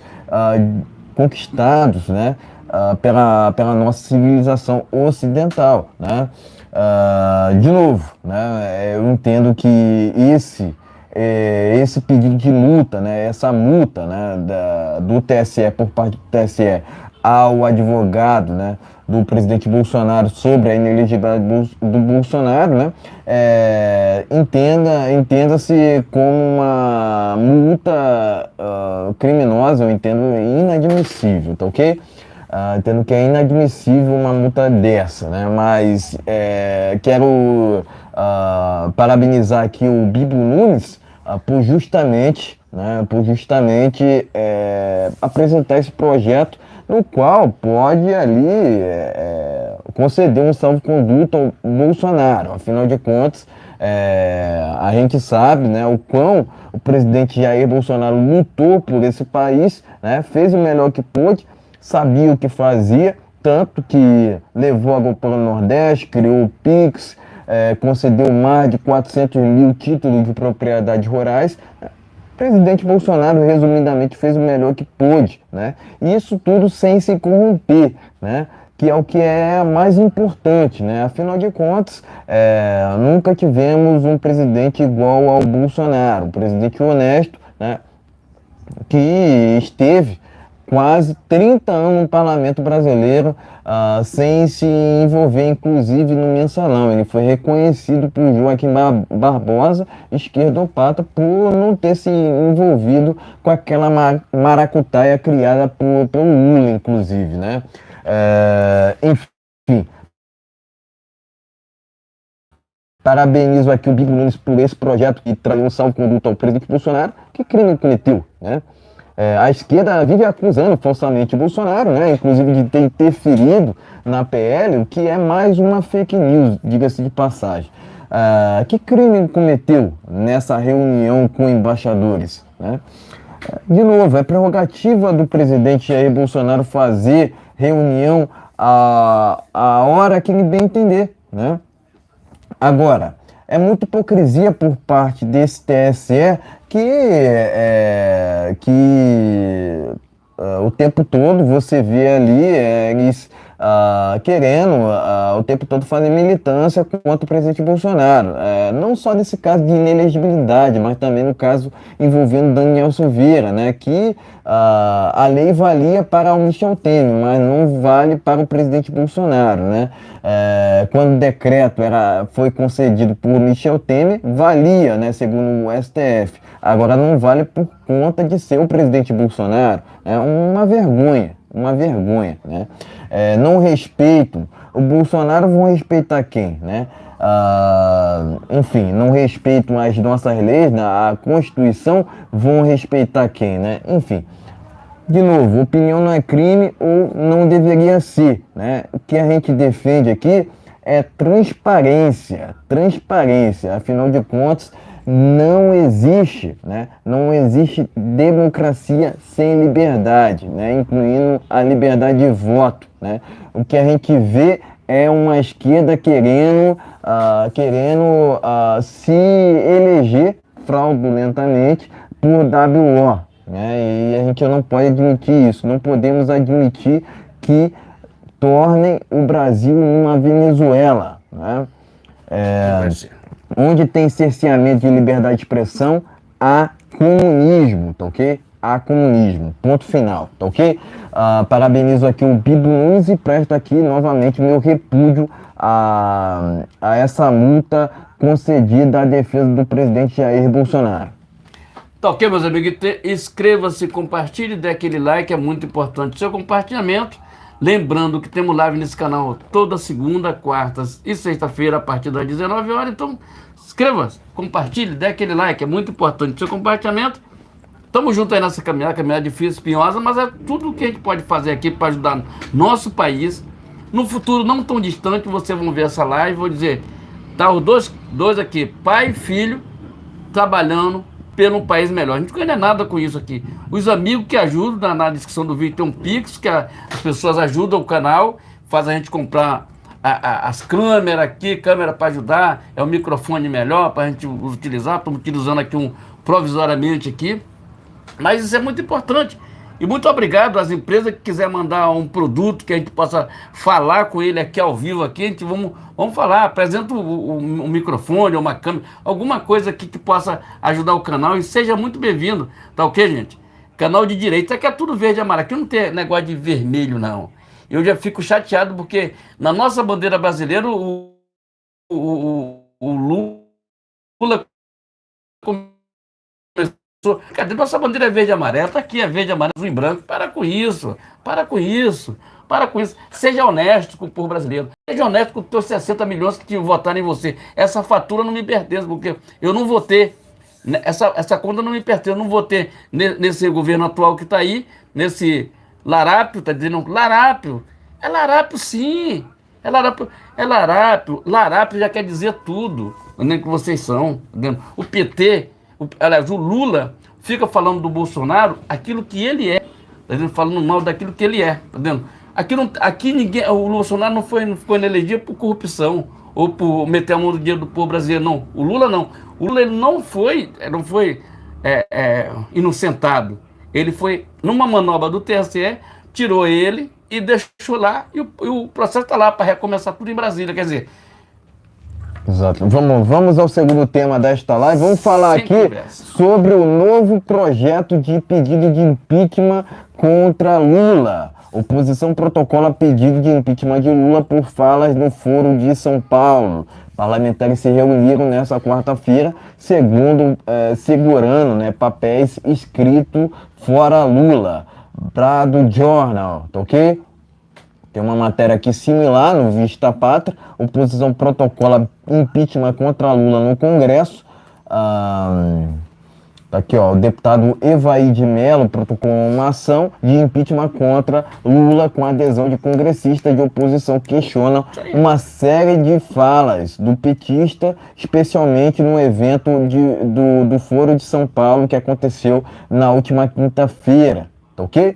conquistados, né? Pela nossa civilização ocidental, né? De novo, né, eu entendo que esse pedido de multa, né, essa multa, né, do TSE por parte do TSE ao advogado, né, do presidente Bolsonaro sobre a inelegibilidade do Bolsonaro, né, entenda-se como uma multa criminosa, eu entendo inadmissível, tá ok? Entendo que é inadmissível uma multa dessa, né, mas quero parabenizar aqui o Bibo Nunes por justamente apresentar esse projeto no qual pode ali conceder um salvo-conduto ao Bolsonaro. Afinal de contas, a gente sabe, né, o quão o presidente Jair Bolsonaro lutou por esse país, né, fez o melhor que pôde, sabia o que fazia, tanto que levou a GoPro no Nordeste, criou o Pix, concedeu mais de 400 mil títulos de propriedades rurais. O presidente Bolsonaro, resumidamente, fez o melhor que pôde, né? E isso tudo sem se corromper, né? Que é o que é mais importante, né? Afinal de contas, nunca tivemos um presidente igual ao Bolsonaro, um presidente honesto, né? Que esteve quase 30 anos no parlamento brasileiro, sem se envolver, inclusive, no mensalão. Ele foi reconhecido por Joaquim Barbosa, esquerdopata, por não ter se envolvido com aquela maracutaia criada pelo Lula, inclusive, né? Enfim, parabenizo aqui o Bibo Nunes por esse projeto que traz um salvo-conduto ao presidente Bolsonaro. Que crime ele cometeu, né? A esquerda vive acusando falsamente o Bolsonaro, né, inclusive de ter interferido na PL, o que é mais uma fake news, diga-se de passagem. Que crime ele cometeu nessa reunião com embaixadores, né? De novo, é prerrogativa do presidente Jair Bolsonaro fazer reunião a hora que ele bem entender, né? Agora, é muita hipocrisia por parte desse TSE o tempo todo você vê ali eles querendo o tempo todo fazer militância contra o presidente Bolsonaro. Não só nesse caso de inelegibilidade, mas também no caso envolvendo Daniel Silveira, né, que a lei valia para o Michel Temer, mas não vale para o presidente Bolsonaro, né? Quando o decreto foi concedido por Michel Temer, valia, né, segundo o STF. Agora não vale por conta de ser o presidente Bolsonaro. É uma vergonha, né? Não respeitam. O Bolsonaro vão respeitar quem, né? Enfim, não respeitam as nossas leis, né? A Constituição, vão respeitar quem, né? Enfim, de novo, opinião não é crime ou não deveria ser, né? O que a gente defende aqui é transparência, afinal de contas, não existe, né? Não existe democracia sem liberdade, né? Incluindo a liberdade de voto, né? O que a gente vê é uma esquerda querendo se eleger fraudulentamente por WO, né? E a gente não pode admitir isso, não podemos admitir que tornem o Brasil uma Venezuela, né? Onde tem cerceamento de liberdade de expressão, há comunismo, tá ok? Há comunismo, ponto final, tá ok? Parabenizo aqui o Bibo Nunes e presto aqui novamente meu repúdio a essa multa concedida à defesa do presidente Jair Bolsonaro. Tá ok, meus amigos? Inscreva-se, compartilhe, dê aquele like, é muito importante o seu compartilhamento. Lembrando que temos live nesse canal toda segunda, quartas e sexta-feira a partir das 19 horas. Então, inscreva-se, compartilhe, dê aquele like, é muito importante o seu compartilhamento. Estamos juntos aí nessa caminhada difícil, espinhosa, mas é tudo o que a gente pode fazer aqui para ajudar nosso país. No futuro não tão distante, vocês vão ver essa live, vou dizer, tá os dois aqui, pai e filho, trabalhando pelo país melhor. A gente não ganha nada com isso aqui. Os amigos que ajudam, na descrição do vídeo tem um Pix, que as pessoas ajudam o canal, faz a gente comprar as câmeras aqui, câmera para ajudar, é um microfone melhor para a gente utilizar, estamos utilizando aqui provisoriamente aqui, mas isso é muito importante. E muito obrigado às empresas que quiserem mandar um produto que a gente possa falar com ele aqui ao vivo, aqui, a gente vamos falar, apresenta um microfone, uma câmera, alguma coisa aqui que possa ajudar o canal e seja muito bem-vindo, tá ok, gente? canal de direita, aqui é tudo verde e amarelo, aqui não tem negócio de vermelho, não. Eu já fico chateado porque na nossa bandeira brasileira o Lula começou. Cadê nossa bandeira é verde e amarela? Tá aqui, é verde e amarelo, azul e branco. Para com isso, para com isso, para com isso. Seja honesto com o povo brasileiro. Seja honesto com os teus 60 milhões que votaram em você. Essa fatura não me pertence, porque eu não votei. Essa conta não me pertence, eu não votei nesse governo atual que está aí, nesse larápio, tá dizendo larápio. É larápio sim, é larápio, larápio já quer dizer tudo, nem que vocês são, tá vendo? O PT, aliás, o Lula fica falando do Bolsonaro aquilo que ele é, tá vendo? Falando mal daquilo que ele é, tá vendo? Aqui ninguém, o Bolsonaro não ficou elegido por corrupção ou por meter a mão no dinheiro do povo brasileiro, não. O Lula não. O Lula ele não foi inocentado. Ele foi numa manobra do TSE, tirou ele e deixou lá, e o processo está lá para recomeçar tudo em Brasília. Quer dizer, exato. Vamos ao segundo tema desta live. Vamos falar aqui sobre o novo projeto de pedido de impeachment contra Lula. Oposição protocola pedido de impeachment de Lula por falas no Foro de São Paulo. Parlamentares se reuniram nessa quarta-feira, segurando, né, papéis escritos fora Lula. Brado Journal, tá ok? Tem uma matéria aqui similar no Vista Pátria. Oposição protocola impeachment contra Lula no Congresso. Aqui, ó, o deputado Evaí de Mello protocolou uma ação de impeachment contra Lula com adesão de congressistas de oposição que questionam uma série de falas do petista, especialmente no evento do Foro de São Paulo que aconteceu na última quinta-feira, tá ok?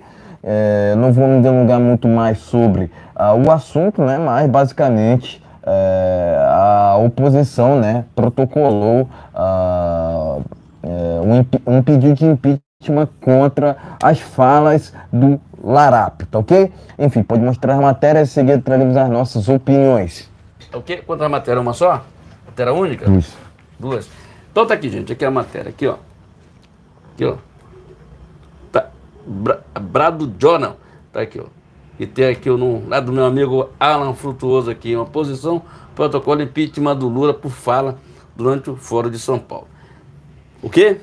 Não vou me delongar muito mais sobre o assunto, né, mas basicamente a oposição, né, protocolou um pedido de impeachment contra as falas do Larápio, tá ok? Enfim, pode mostrar a matéria e em seguida traremos as nossas opiniões. Ok? Contra a matéria uma só? Matéria única? Duas. Então tá aqui, gente. Aqui é a matéria. Aqui, ó. Aqui, ó. Tá. Brado Journal. Tá aqui, ó. E tem aqui lá do meu amigo Alan Frutuoso aqui. Uma posição, protocolo impeachment do Lula por fala durante o Fórum de São Paulo. O quê?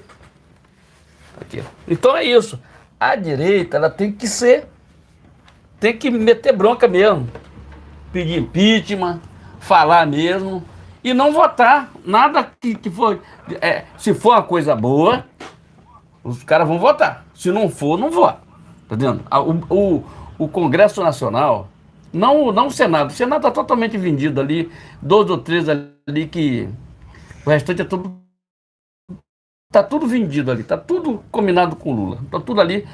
Aqui. Então é isso. A direita, ela tem que meter bronca mesmo. Pedir impeachment, falar mesmo e não votar. Nada que for. Se for uma coisa boa, os caras vão votar. Se não for, não vota. Tá vendo? O Congresso Nacional, não o Senado. O Senado está totalmente vendido ali. 2 ou 3 ali que. O restante é tudo. Tá tudo vendido ali, tá tudo combinado com o Lula, tá tudo ali.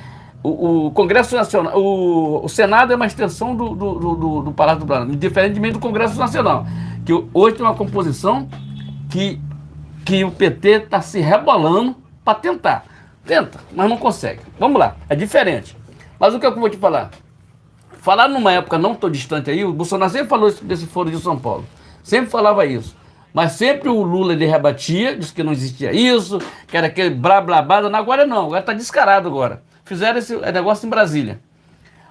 O Congresso Nacional, o Senado é uma extensão do Palácio do Planalto, diferentemente do Congresso Nacional, que hoje tem uma composição que o PT está se rebolando para tentar. Tenta, mas não consegue. Vamos lá, é diferente. Mas o que eu vou te falar? Falar numa época não tão distante aí, o Bolsonaro sempre falou desse Foro de São Paulo, sempre falava isso. Mas sempre o Lula ele rebatia, disse que não existia isso, que era aquele blá blá blá. Agora não, agora está descarado agora. Fizeram esse negócio em Brasília.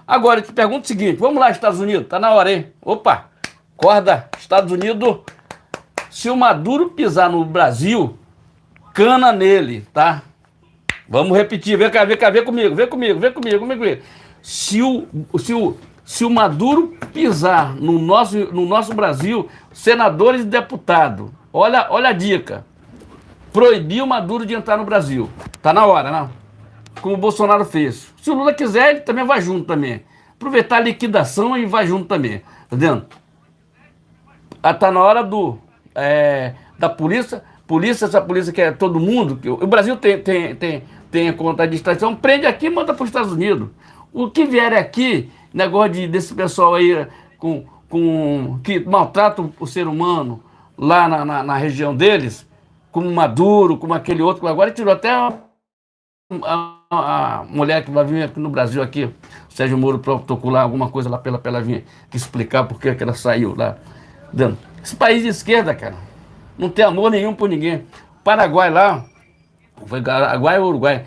Agora eu te pergunto o seguinte, vamos lá, Estados Unidos, tá na hora, hein? Opa, acorda, Estados Unidos. Se o Maduro pisar no Brasil, cana nele, tá? Vamos repetir, vem cá, vem comigo. Se o Maduro pisar no nosso Brasil, senadores e deputados, olha a dica, proibir o Maduro de entrar no Brasil. Tá na hora, não? Como o Bolsonaro fez. Se o Lula quiser, ele também vai junto também. Aproveitar a liquidação e vai junto também. Tá vendo? Tá na hora da polícia, essa polícia que é todo mundo. O Brasil tem conta de extradição, prende aqui e manda para os Estados Unidos. O que vier aqui, negócio desse pessoal aí que maltrata o ser humano lá na região deles, como Maduro, como aquele outro, que agora tirou até a mulher que vai vir aqui no Brasil, aqui, o Sérgio Moro protocolar alguma coisa lá pra ela vir que explicar por que ela saiu lá. Esse país de esquerda, cara, não tem amor nenhum por ninguém. Paraguai lá, foi Paraguai ou Uruguai?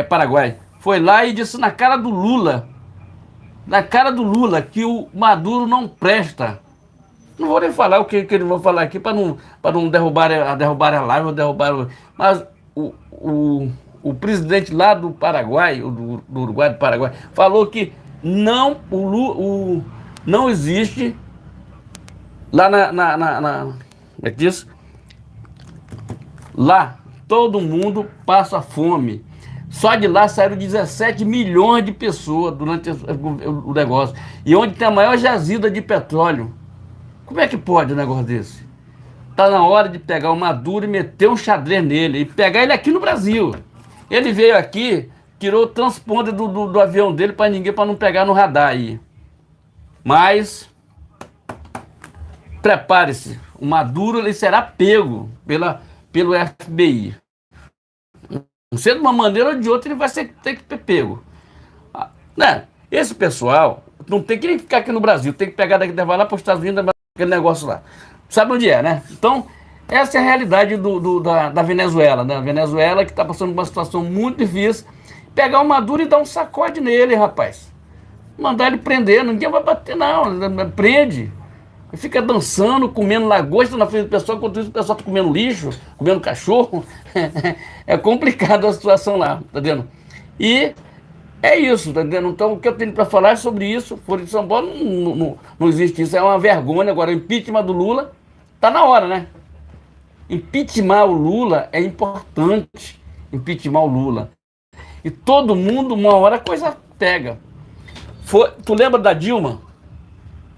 Paraguai. foi lá e disse na cara do Lula, que o Maduro não presta. Não vou nem falar o que eles vão falar aqui para não derrubar a live ou derrubar. Mas o presidente lá do Paraguai, do Uruguai, do Paraguai, falou que não, não existe lá como é que diz? Lá todo mundo passa fome. Só de lá saíram 17 milhões de pessoas durante o negócio. E onde tem a maior jazida de petróleo. Como é que pode um negócio desse? Tá na hora de pegar o Maduro e meter um xadrez nele. E pegar ele aqui no Brasil. Ele veio aqui, tirou o transponder do avião dele para ninguém, para não pegar no radar aí. Mas, prepare-se. O Maduro ele será pego pelo FBI. Não sei de uma maneira ou de outra, ele vai ter que ser pego. Né? Esse pessoal não tem que nem ficar aqui no Brasil, tem que pegar daqui, levar lá para os Estados Unidos, aquele negócio lá. Sabe onde é, né? Então, essa é a realidade da Venezuela, né? A Venezuela que está passando por uma situação muito difícil. Pegar o Maduro e dar um sacode nele, rapaz. Mandar ele prender, ninguém vai bater, não. Prende. Fica dançando, comendo lagosta na frente do pessoal, enquanto isso o pessoal está comendo lixo, comendo cachorro. É complicado a situação lá, tá vendo? E é isso, tá entendendo? Então, o que eu tenho para falar é sobre isso. Por São Paulo não existe isso, é uma vergonha. Agora, o impeachment do Lula tá na hora, né? Impeachment o Lula é importante. Impeachment o Lula. E todo mundo, uma hora, a coisa pega. Tu lembra da Dilma?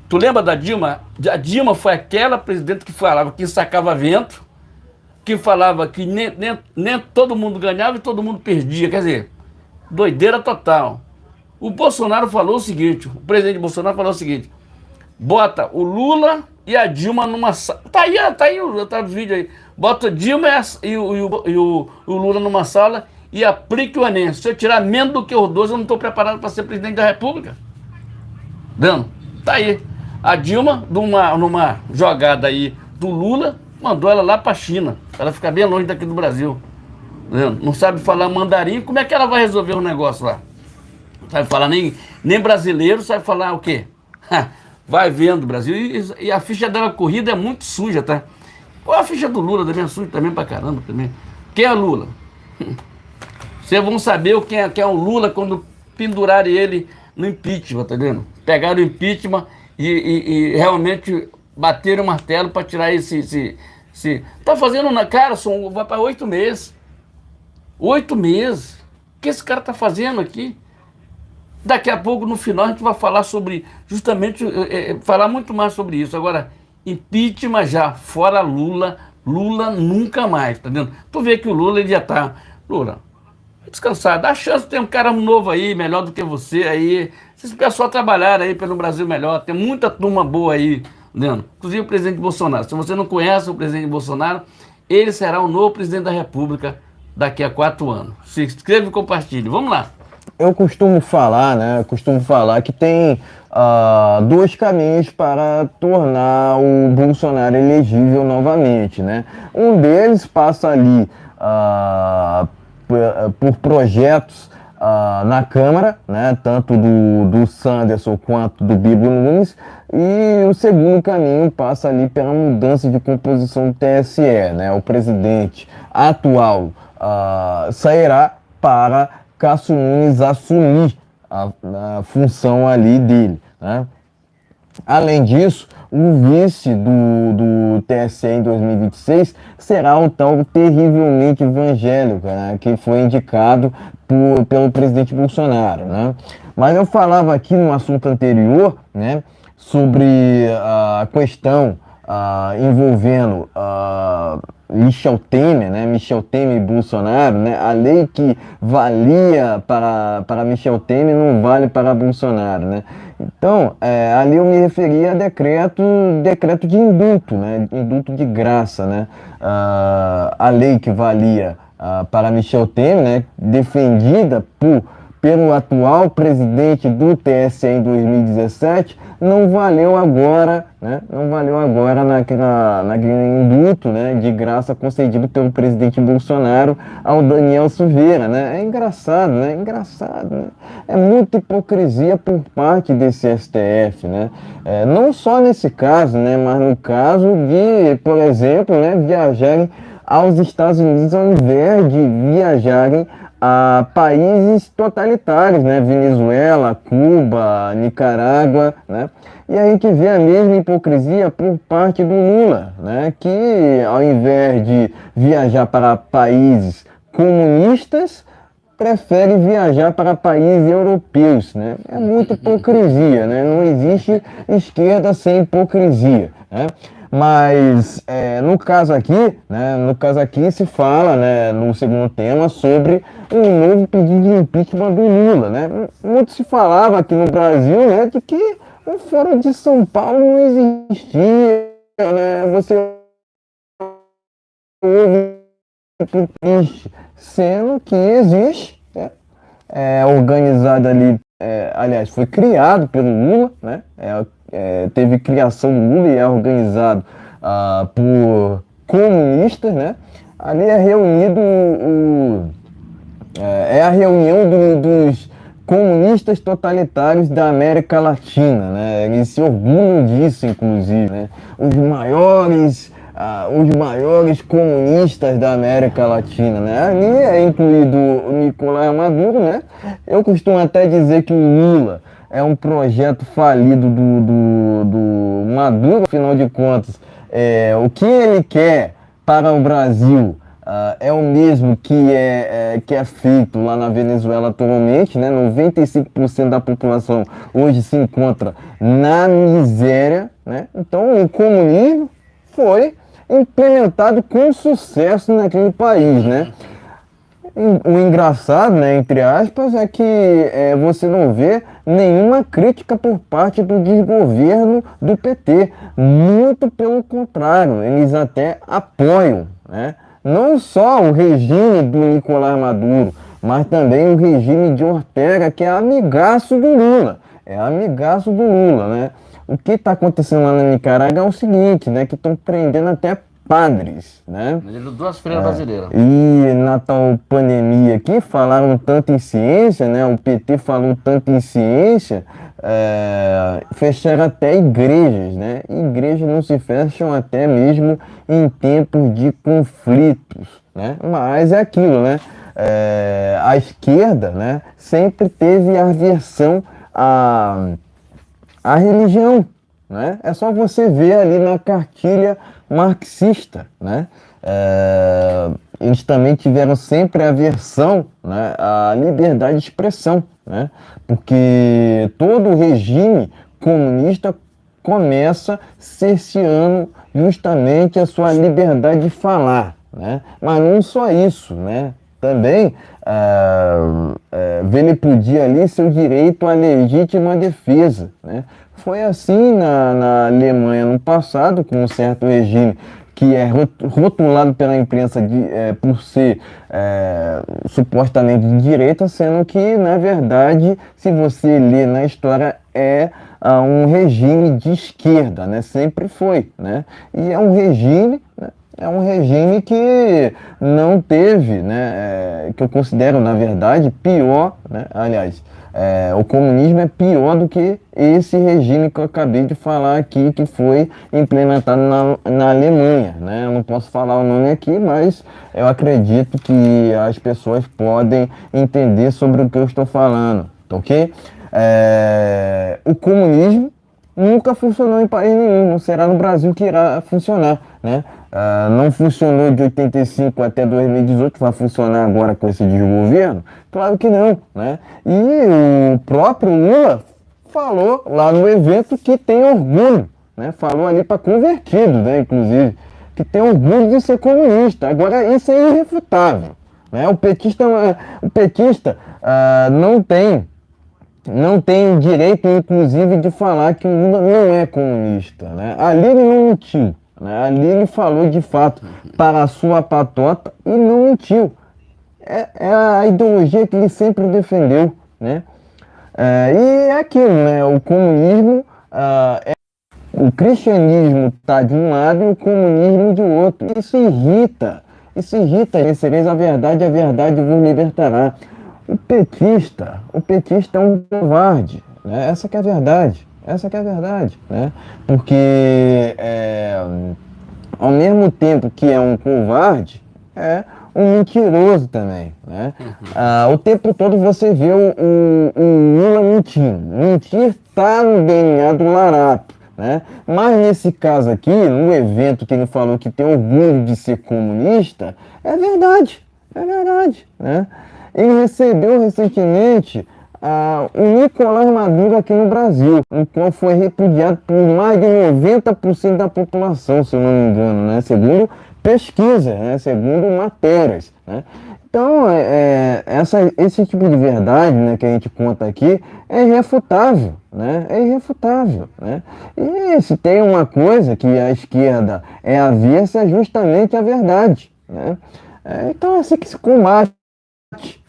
Tu lembra da Dilma? A Dilma foi aquela presidente que falava que sacava vento, que falava que nem todo mundo ganhava e todo mundo perdia. Quer dizer, doideira total. O Bolsonaro falou o seguinte, o presidente Bolsonaro falou o seguinte, bota o Lula e a Dilma numa sala. Tá aí o vídeo aí. Bota a Dilma e o Lula numa sala e aplique o Enem. Se eu tirar menos do que os dois, eu não estou preparado para ser presidente da República. Dando? Tá aí. A Dilma, numa jogada aí do Lula, mandou ela lá para a China. Ela fica bem longe daqui do Brasil. Não sabe falar mandarim, como é que ela vai resolver o negócio lá? Não sabe falar nem brasileiro, sabe falar o quê? Vai vendo, Brasil. E a ficha dela corrida é muito suja, tá? Qual a ficha do Lula também é suja também pra caramba também. Quem é Lula? Vocês vão saber quem é o Lula quando pendurarem ele no impeachment, tá vendo? Pegaram o impeachment e realmente bateram o martelo para tirar esse. Tá fazendo na cara, vai para 8 meses. 8 meses. O que esse cara tá fazendo aqui? Daqui a pouco, no final, a gente vai falar sobre, justamente, falar muito mais sobre isso. Agora, impeachment já, fora Lula nunca mais, tá vendo? Tu vê que o Lula, ele já tá, Lula, descansado, dá chance de ter um cara novo aí, melhor do que você aí, se esse pessoal trabalhar aí pelo Brasil melhor, tem muita turma boa aí, entendeu? Inclusive o presidente Bolsonaro. Se você não conhece o presidente Bolsonaro, ele será o novo presidente da República daqui a 4 anos. Se inscreva e compartilhe. Vamos lá. Eu costumo falar, né? Que tem 2 caminhos para tornar o Bolsonaro elegível novamente, né? Um deles passa ali por projetos na Câmara, né? Tanto do Sanderson quanto do Bibo Nunes. E o segundo caminho passa ali pela mudança de composição do TSE, né? O presidente atual sairá para Cássio Nunes assumir a função ali dele, né? Além disso, o vice do TSE em 2026 será o tal terrivelmente evangélico, né, que foi indicado pelo presidente Bolsonaro, né? Mas eu falava aqui no assunto anterior, né, sobre a questão envolvendo Michel Temer, né? Michel Temer e Bolsonaro, né? A lei que valia para Michel Temer não vale para Bolsonaro, né? Então, ali eu me referia a decreto de indulto, né? Indulto de graça, né? A lei que valia para Michel Temer, né? Defendida pelo atual presidente do TSE em 2017, não valeu agora, né? Não valeu agora naquele indulto, né, de graça concedido pelo presidente Bolsonaro ao Daniel Silveira, né? É engraçado, né? Engraçado, né? É muita hipocrisia por parte desse STF, né? Não só nesse caso, né, mas no caso de, por exemplo, né, viajarem aos Estados Unidos ao invés de viajarem a países totalitários, né? Venezuela, Cuba, Nicarágua, né? E aí que vê a mesma hipocrisia por parte do Lula, né? Que ao invés de viajar para países comunistas, prefere viajar para países europeus, né? É muita hipocrisia, né? Não existe esquerda sem hipocrisia, né? Mas no caso aqui, né? No caso aqui se fala, né? No segundo tema sobre um novo pedido de impeachment do Lula, né? Muito se falava aqui no Brasil, né? De que o Fórum de São Paulo não existia, né? Você ouve triste, sendo que existe, né? Organizado ali, aliás, foi criado pelo Lula, né? Teve criação do Lula e é organizado por comunistas, né? Ali é reunido a reunião dos comunistas totalitários da América Latina, né? Eles se orgulham disso, inclusive, né? Os maiores comunistas da América Latina, né? Ali é incluído o Nicolás Maduro, né? Eu costumo até dizer que o Lula é um projeto falido do Maduro, afinal de contas, o que ele quer para o Brasil é o mesmo que é feito lá na Venezuela atualmente, né? 95% da população hoje se encontra na miséria, né? Então o comunismo foi implementado com sucesso naquele país, né? O engraçado, né, entre aspas, é que você não vê nenhuma crítica por parte do desgoverno do PT. Muito pelo contrário, eles até apoiam, né? Não só o regime do Nicolás Maduro, mas também o regime de Ortega, que é amigaço do Lula. É amigaço do Lula, né? O que está acontecendo lá na Nicarágua é o seguinte, né? Que estão prendendo até padres, né? Duas freiras brasileiras. E na tal pandemia aqui, falaram tanto em ciência, né? O PT falou tanto em ciência, fecharam até igrejas, né? Igrejas não se fecham até mesmo em tempos de conflitos, né? Mas é aquilo, né? A esquerda, né, sempre teve aversão à religião, né? É só você ver ali na cartilha marxista, né? Eles também tiveram sempre aversão, né, à liberdade de expressão, né? Porque todo regime comunista começa cerceando justamente a sua liberdade de falar, né? Mas não só isso, né? Também vilipendia ali seu direito à legítima defesa, né? Foi assim na Alemanha no passado, com um certo regime que é rotulado pela imprensa por ser supostamente de direita, sendo que, na verdade, se você ler na história, um regime de esquerda, né? Sempre foi, né? E é um regime, né? É um regime que não teve, né? Que eu considero, na verdade, pior, né? Aliás, o comunismo é pior do que esse regime que eu acabei de falar aqui, que foi implementado na Alemanha, né? Eu não posso falar o nome aqui, mas eu acredito que as pessoas podem entender sobre o que eu estou falando, tá ok? O comunismo nunca funcionou em país nenhum, não será no Brasil que irá funcionar, né? Não funcionou de 85 até 2018, vai funcionar agora com esse desgoverno? Claro que não, né? E o próprio Lula falou lá no evento que tem orgulho, né? Falou ali para convertidos, né? Inclusive, que tem orgulho de ser comunista. Agora, isso é irrefutável, né? O petista não tem direito, inclusive, de falar que o Lula não é comunista, né? Ali ele não mentiu, né? Ali ele falou de fato para a sua patota e não mentiu. É a ideologia que ele sempre defendeu, né? E é aquilo, né? O comunismo, o cristianismo está de um lado e o comunismo de outro. Isso irrita. Conhecereis a verdade vos libertará. O petista é um covarde, né? Essa que é a verdade, né? Porque ao mesmo tempo que é um covarde, é um mentiroso também, né? O tempo todo você vê o Lula mentindo. Mentir está no DNA do Larápio, né? Mas nesse caso aqui, no evento que ele falou que tem orgulho de ser comunista, é verdade, né? Ele recebeu recentemente o Nicolás Maduro aqui no Brasil, o qual foi repudiado por mais de 90% da população, se eu não me engano, né? Segundo pesquisas, né? Segundo matérias, né? Então, esse tipo de verdade, né, que a gente conta aqui é irrefutável, né? Né? E se tem uma coisa que a esquerda é avessa, é justamente a verdade, né? Então, é assim que se combate.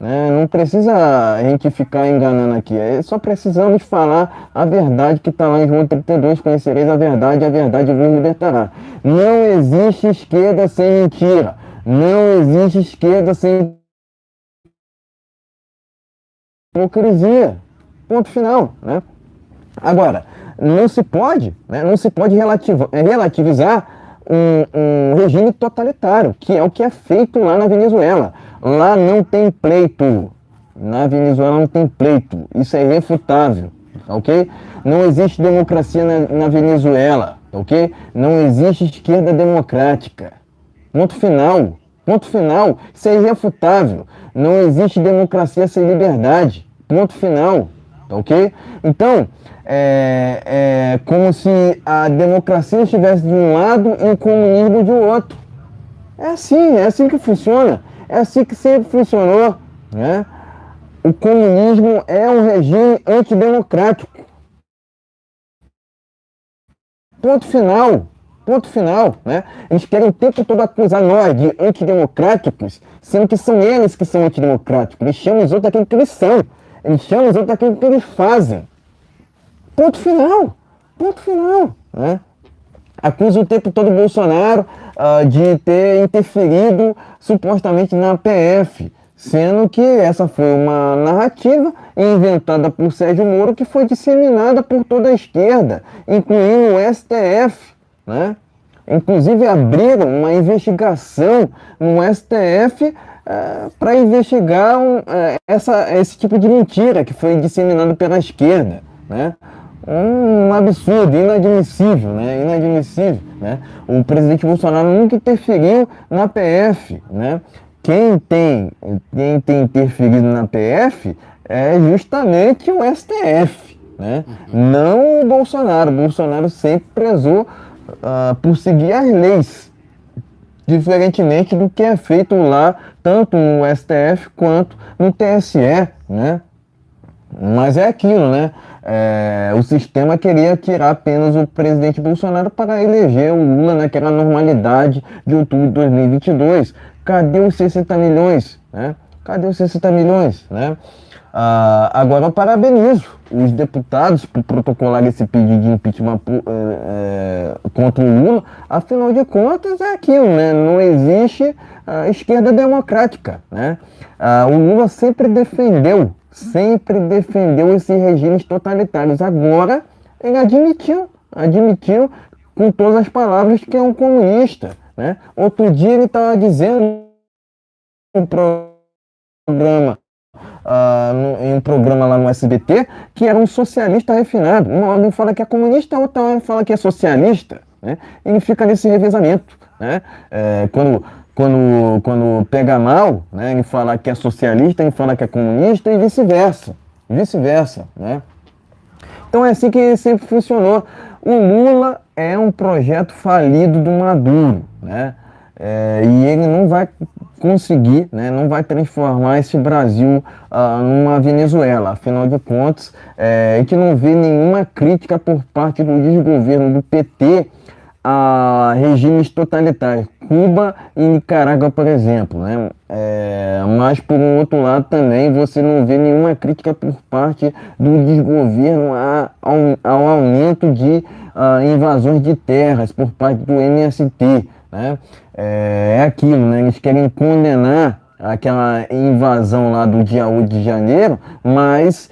Né? Não precisa a gente ficar enganando aqui, só precisamos falar a verdade que está lá em João 32, conhecereis a verdade vos libertará. Não existe esquerda sem mentira, não existe esquerda sem hipocrisia, ponto final, né? Agora, não se pode relativizar um regime totalitário, que é o que é feito lá na Venezuela. Lá não tem pleito. Na Venezuela não tem pleito. Isso é irrefutável, ok? Não existe democracia na Venezuela, ok? Não existe esquerda democrática. Ponto final. Isso é irrefutável. Não existe democracia sem liberdade. Ponto final, ok? Então, é como se a democracia estivesse de um lado e o comunismo de outro. É assim que funciona. É assim que sempre funcionou, né? O comunismo é um regime antidemocrático. Ponto final, né? Eles querem o tempo todo acusar nós de antidemocráticos, sendo que são eles que são antidemocráticos. Eles chamam os outros daquilo que eles são. Eles chamam os outros daquilo que eles fazem. Ponto final, né? Acusa o tempo todo o Bolsonaro de ter interferido supostamente na PF, sendo que essa foi uma narrativa inventada por Sérgio Moro que foi disseminada por toda a esquerda, incluindo o STF, né? Inclusive abriram uma investigação no STF para investigar esse tipo de mentira que foi disseminado pela esquerda, né? Um absurdo, inadmissível, né? O presidente Bolsonaro nunca interferiu na PF, né? Quem tem interferido na PF é justamente o STF, né? Não o Bolsonaro. O Bolsonaro sempre prezou por seguir as leis, diferentemente do que é feito lá, tanto no STF quanto no TSE, né? Mas é aquilo, né? O sistema queria tirar apenas o presidente Bolsonaro para eleger o Lula naquela normalidade de outubro de 2022. Cadê os 60 milhões? Né? Né? Agora eu parabenizo os deputados por protocolar esse pedido de impeachment contra o Lula. Afinal de contas, é aquilo, né? Não existe esquerda democrática, né? O Lula sempre defendeu esses regimes totalitários. Agora ele admitiu com todas as palavras que é um comunista, né? Outro dia ele estava dizendo em um programa lá no SBT que era um socialista refinado. Uma hora ele fala que é comunista, outra hora ele fala que é socialista, né? Ele fica nesse revezamento, né? Quando pega mal, né, ele fala que é socialista, ele fala que é comunista e vice-versa, né? Então é assim que sempre funcionou. O Lula é um projeto falido do Maduro, né? E ele não vai conseguir, né, não vai transformar esse Brasil numa Venezuela. Afinal de contas, a gente não vê nenhuma crítica por parte do desgoverno do PT a regimes totalitários, Cuba e Nicarágua, por exemplo, né? Mas, por um outro lado, também você não vê nenhuma crítica por parte do desgoverno ao aumento de invasões de terras por parte do MST, né? É aquilo, né? Eles querem condenar aquela invasão lá do dia 8 de janeiro, mas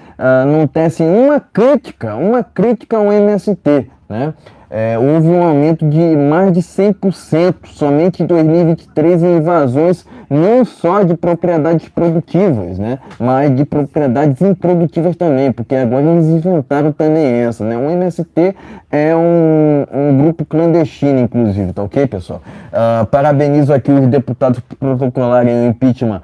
não tecem uma crítica ao MST, né? Houve um aumento de mais de 100% somente em 2023 em invasões não só de propriedades produtivas, né, mas de propriedades improdutivas também, porque agora eles inventaram também essa, né? O MST é um grupo clandestino, inclusive, tá ok, pessoal? Parabenizo aqui os deputados por protocolarem o impeachment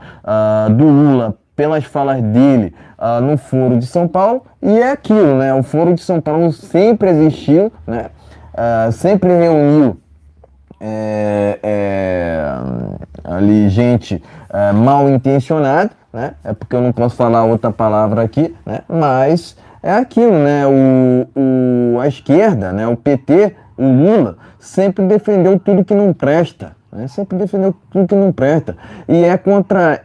do Lula pelas falas dele no Foro de São Paulo, e é aquilo, né? O Foro de São Paulo sempre existiu, né? Sempre reuniu ali gente mal intencionada, né? É porque eu não posso falar outra palavra aqui, né? Mas é aquilo, né? A esquerda, né? O PT, o Lula, sempre defendeu tudo que não presta, né? Sempre defendeu tudo que não presta. E é contra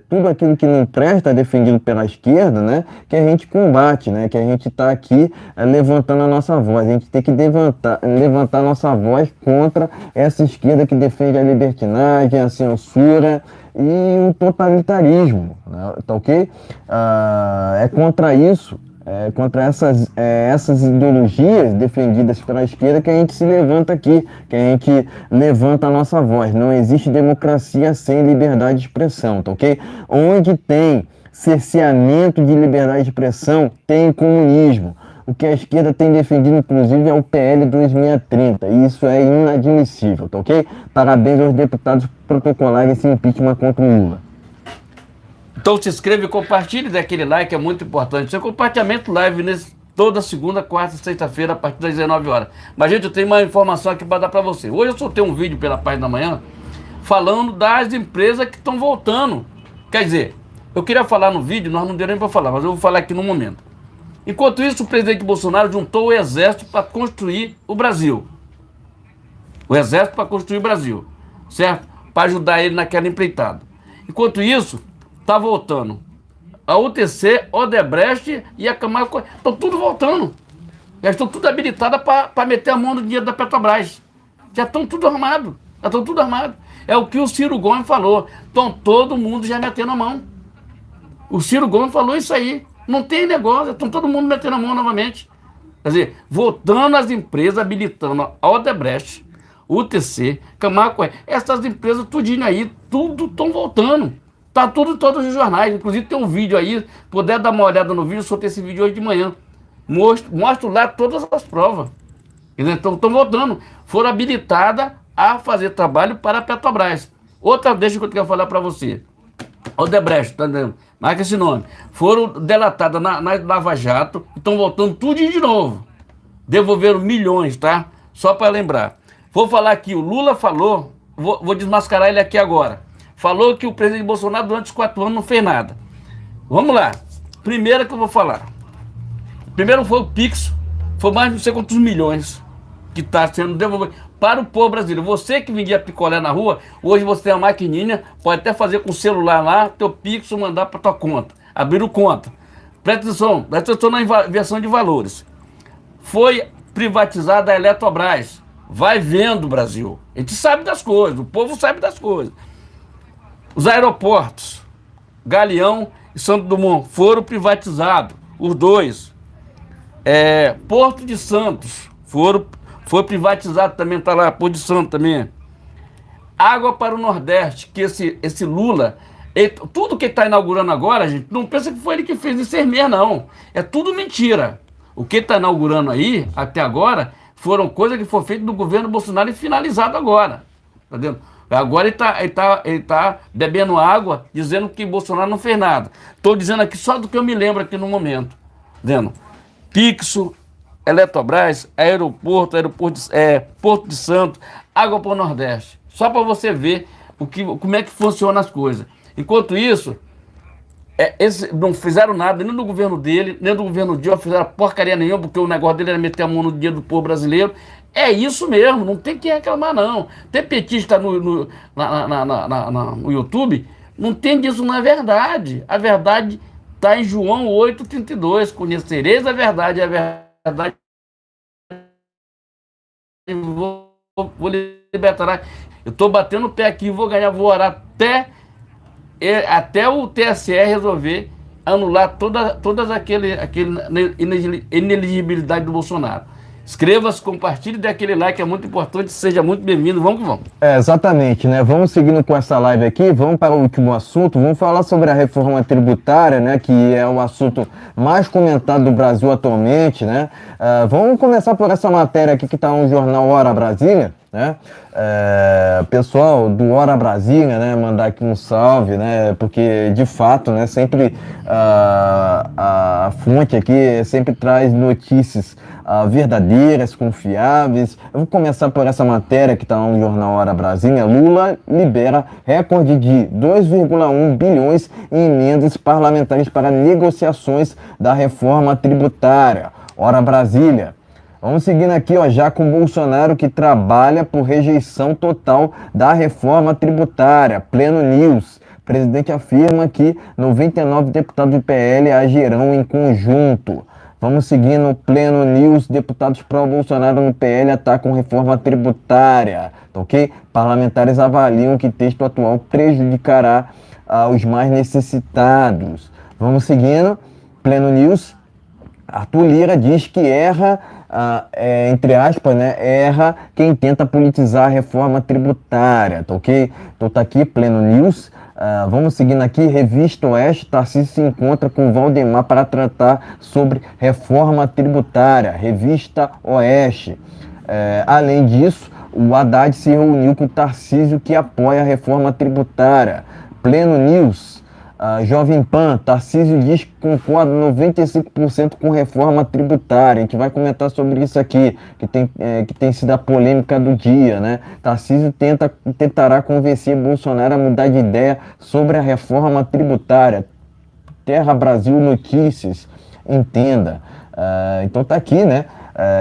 tudo aquilo que não presta defendido pela esquerda, né, que a gente combate, né, que a gente está aqui levantando a nossa voz. A gente tem que levantar a nossa voz contra essa esquerda que defende a libertinagem, a censura e o totalitarismo, né, tá ok? É contra isso. Contra essas ideologias defendidas pela esquerda que a gente se levanta aqui, que a gente levanta a nossa voz. Não existe democracia sem liberdade de expressão, tá ok? Onde tem cerceamento de liberdade de expressão, tem comunismo. O que a esquerda tem defendido, inclusive, é o PL 2030, e isso é inadmissível, tá ok? Parabéns aos deputados por protocolarem esse impeachment contra o Lula. Então se inscreva e compartilhe, dê aquele like, é muito importante. Seu compartilhamento live toda segunda, quarta e sexta-feira, a partir das 19 horas. Mas, gente, eu tenho uma informação aqui para dar para você. Hoje eu soltei um vídeo pela página da manhã falando das empresas que estão voltando. Quer dizer, eu queria falar no vídeo, nós não deu nem para falar, mas eu vou falar aqui no momento. Enquanto isso, o presidente Bolsonaro juntou o exército para construir o Brasil. O exército para construir o Brasil, certo? Para ajudar ele naquela empreitada. Enquanto isso, tá voltando a UTC, Odebrecht e a Camargo, estão tudo voltando. Já estão tudo habilitadas para meter a mão no dinheiro da Petrobras. Já estão tudo armado. Já estão tudo armado. É o que o Ciro Gomes falou. Estão todo mundo já metendo a mão. O Ciro Gomes falou isso aí. Não tem negócio, estão todo mundo metendo a mão novamente. Quer dizer, voltando as empresas, habilitando a Odebrecht, UTC, Camargo, essas empresas tudinho aí, tudo estão voltando. Tá tudo em todos os jornais, inclusive tem um vídeo aí, puder dar uma olhada no vídeo, eu soltei esse vídeo hoje de manhã. Mostro lá todas as provas. Então estão voltando. Foram habilitadas a fazer trabalho para a Petrobras. Outra deixa que eu quero falar para você. Odebrecht, tá entendendo? Marca esse nome. Foram delatadas na Lava Jato, estão voltando tudo de novo. Devolveram milhões, tá? Só para lembrar. Vou falar aqui, o Lula falou, vou desmascarar ele aqui agora. Falou que o presidente Bolsonaro durante os 4 anos não fez nada. Vamos lá. Primeiro que eu vou falar. Primeiro foi o Pix, foi mais de não sei quantos milhões que está sendo devolvido para o povo brasileiro. Você que vendia picolé na rua, hoje você tem uma maquininha, pode até fazer com o celular lá, teu Pix mandar para tua conta. Abriram conta. Presta atenção na inversão de valores. Foi privatizada a Eletrobras. Vai vendo, Brasil. A gente sabe das coisas, o povo sabe das coisas. Os aeroportos, Galeão e Santo Dumont, foram privatizados, os dois. Porto de Santos, foi privatizado também, está lá, Porto de Santos também. Água para o Nordeste, que esse Lula, tudo que ele está inaugurando agora, gente, não pensa que foi ele que fez isso mesmo, não. É tudo mentira. O que está inaugurando aí, até agora, foram coisas que foram feitas no governo Bolsonaro e finalizado agora. Tá vendo? Agora ele tá bebendo água, dizendo que Bolsonaro não fez nada. Estou dizendo aqui só do que eu me lembro aqui no momento. Vendo? Pixo, Eletrobras, Porto de Santos, Água para o Nordeste. Só para você ver como é que funcionam as coisas. Enquanto isso, não fizeram nada, nem no governo dele, nem no governo Dilma, fizeram porcaria nenhuma, porque o negócio dele era meter a mão no dinheiro do povo brasileiro. É isso mesmo, não tem que reclamar, não. Tem petista no YouTube, não entende isso, não é verdade. A verdade está em João 8,32. Conhecereis a verdade vou libertar. Eu estou batendo o pé aqui, vou ganhar, vou orar até o TSE resolver anular todas aquele inelegibilidade do Bolsonaro. Inscreva-se, compartilhe, dê aquele like, é muito importante, seja muito bem-vindo, vamos que vamos. Exatamente, né? Vamos seguindo com essa live aqui, vamos para o último assunto, vamos falar sobre a reforma tributária, né? Que é o assunto mais comentado do Brasil atualmente, né? Vamos começar por essa matéria aqui que está no jornal Hora Brasília, né? Pessoal do Hora Brasília, né? Mandar aqui um salve, né? Porque de fato, né? Sempre a fonte aqui sempre traz notícias verdadeiras, confiáveis. Eu vou começar por essa matéria que está no jornal Hora Brasília. Lula libera recorde de 2,1 bilhões em emendas parlamentares para negociações da reforma tributária. Hora Brasília. Vamos seguindo aqui, ó, já com Bolsonaro, que trabalha por rejeição total da reforma tributária. Pleno News. O presidente afirma que 99 deputados do PL agirão em conjunto. Vamos seguindo Pleno News. Deputados pró-Bolsonaro no PL atacam reforma tributária. Ok? Parlamentares avaliam que texto atual prejudicará os mais necessitados. Vamos seguindo Pleno News. Arthur Lira diz que erra, entre aspas, né? Erra quem tenta politizar a reforma tributária. Tá ok? Então tá aqui Pleno News. Vamos seguindo aqui, Revista Oeste, Tarcísio se encontra com Valdemar para tratar sobre reforma tributária, Revista Oeste. Além disso, o Haddad se reuniu com Tarcísio, que apoia a reforma tributária. Pleno News, Jovem Pan, Tarcísio diz que concorda 95% com reforma tributária. A gente vai comentar sobre isso aqui, que tem sido a polêmica do dia, né? Tarcísio tentará convencer Bolsonaro a mudar de ideia sobre a reforma tributária. Terra Brasil Notícias, entenda. Então tá aqui, né?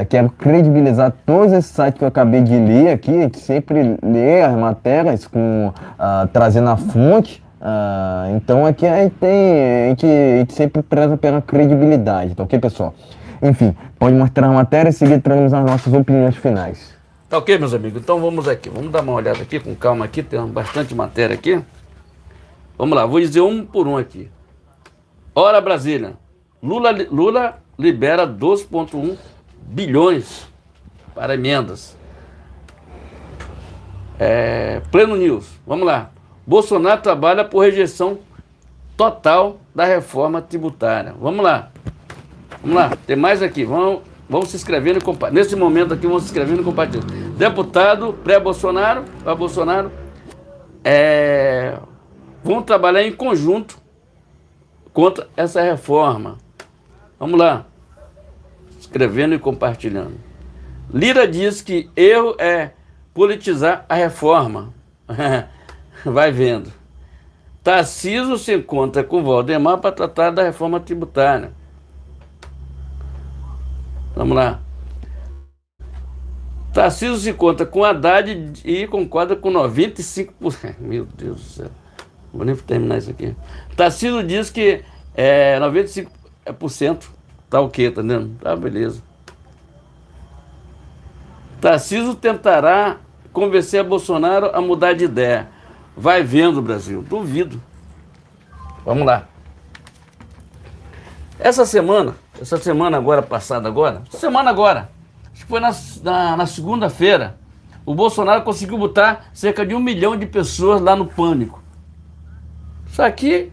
Quero credibilizar todos esses sites que eu acabei de ler aqui. A gente sempre lê as matérias trazendo a fonte. Então aqui a gente sempre preza pela credibilidade, tá ok, pessoal? Enfim, pode mostrar a matéria e seguir trazendo as nossas opiniões finais. Tá ok, meus amigos? Então vamos aqui, vamos dar uma olhada aqui com calma aqui, tem bastante matéria aqui. Vamos lá, vou dizer um por um aqui. Hora Brasília. Lula libera 2,1 bilhões para emendas. Pleno News, vamos lá. Bolsonaro trabalha por rejeição total da reforma tributária. Vamos lá. Vamos lá. Tem mais aqui. Vamos se inscrevendo e compartilhando. Nesse momento aqui, vamos se inscrevendo e compartilhando. Deputado pré-Bolsonaro, para Bolsonaro, vão trabalhar em conjunto contra essa reforma. Vamos lá. Escrevendo e compartilhando. Lira diz que erro é politizar a reforma. Vai vendo. Tarcísio se encontra com Valdemar para tratar da reforma tributária. Vamos lá. Tarcísio se encontra com Haddad e concorda com 95%. Meu Deus do céu. Não vou nem terminar isso aqui. Tarcísio diz que 95% tá ok, tá entendendo? Tá, beleza. Tarcísio tentará convencer a Bolsonaro a mudar de ideia. Vai vendo, Brasil. Duvido. Vamos lá. Essa semana agora, acho que foi na segunda-feira, o Bolsonaro conseguiu botar cerca de 1 milhão de pessoas lá no pânico. Isso aqui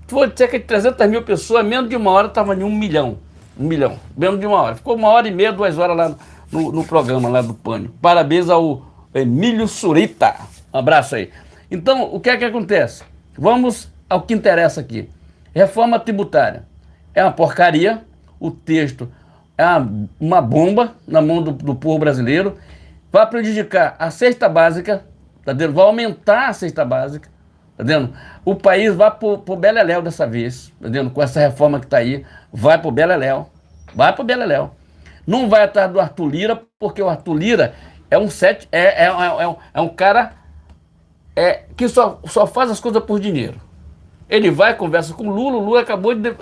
foi cerca de 300 mil pessoas, menos de uma hora estava em 1 milhão. 1 milhão, menos de uma hora. Ficou 1h30, 2 horas lá no programa lá do pânico. Parabéns ao Emílio Surita. Um abraço aí. Então, o que é que acontece? Vamos ao que interessa aqui. Reforma tributária. É uma porcaria, o texto é uma bomba na mão do povo brasileiro, vai prejudicar a cesta básica, tá? Vai aumentar a cesta básica, tá vendo? O país vai pro beleléu dessa vez, tá vendo? Com essa reforma que tá aí, vai pro beleléu. Vai pro beleléu. Não vai atrás do Arthur Lira, porque o Arthur Lira é um cara que só faz as coisas por dinheiro. Ele vai, conversa com o Lula acabou de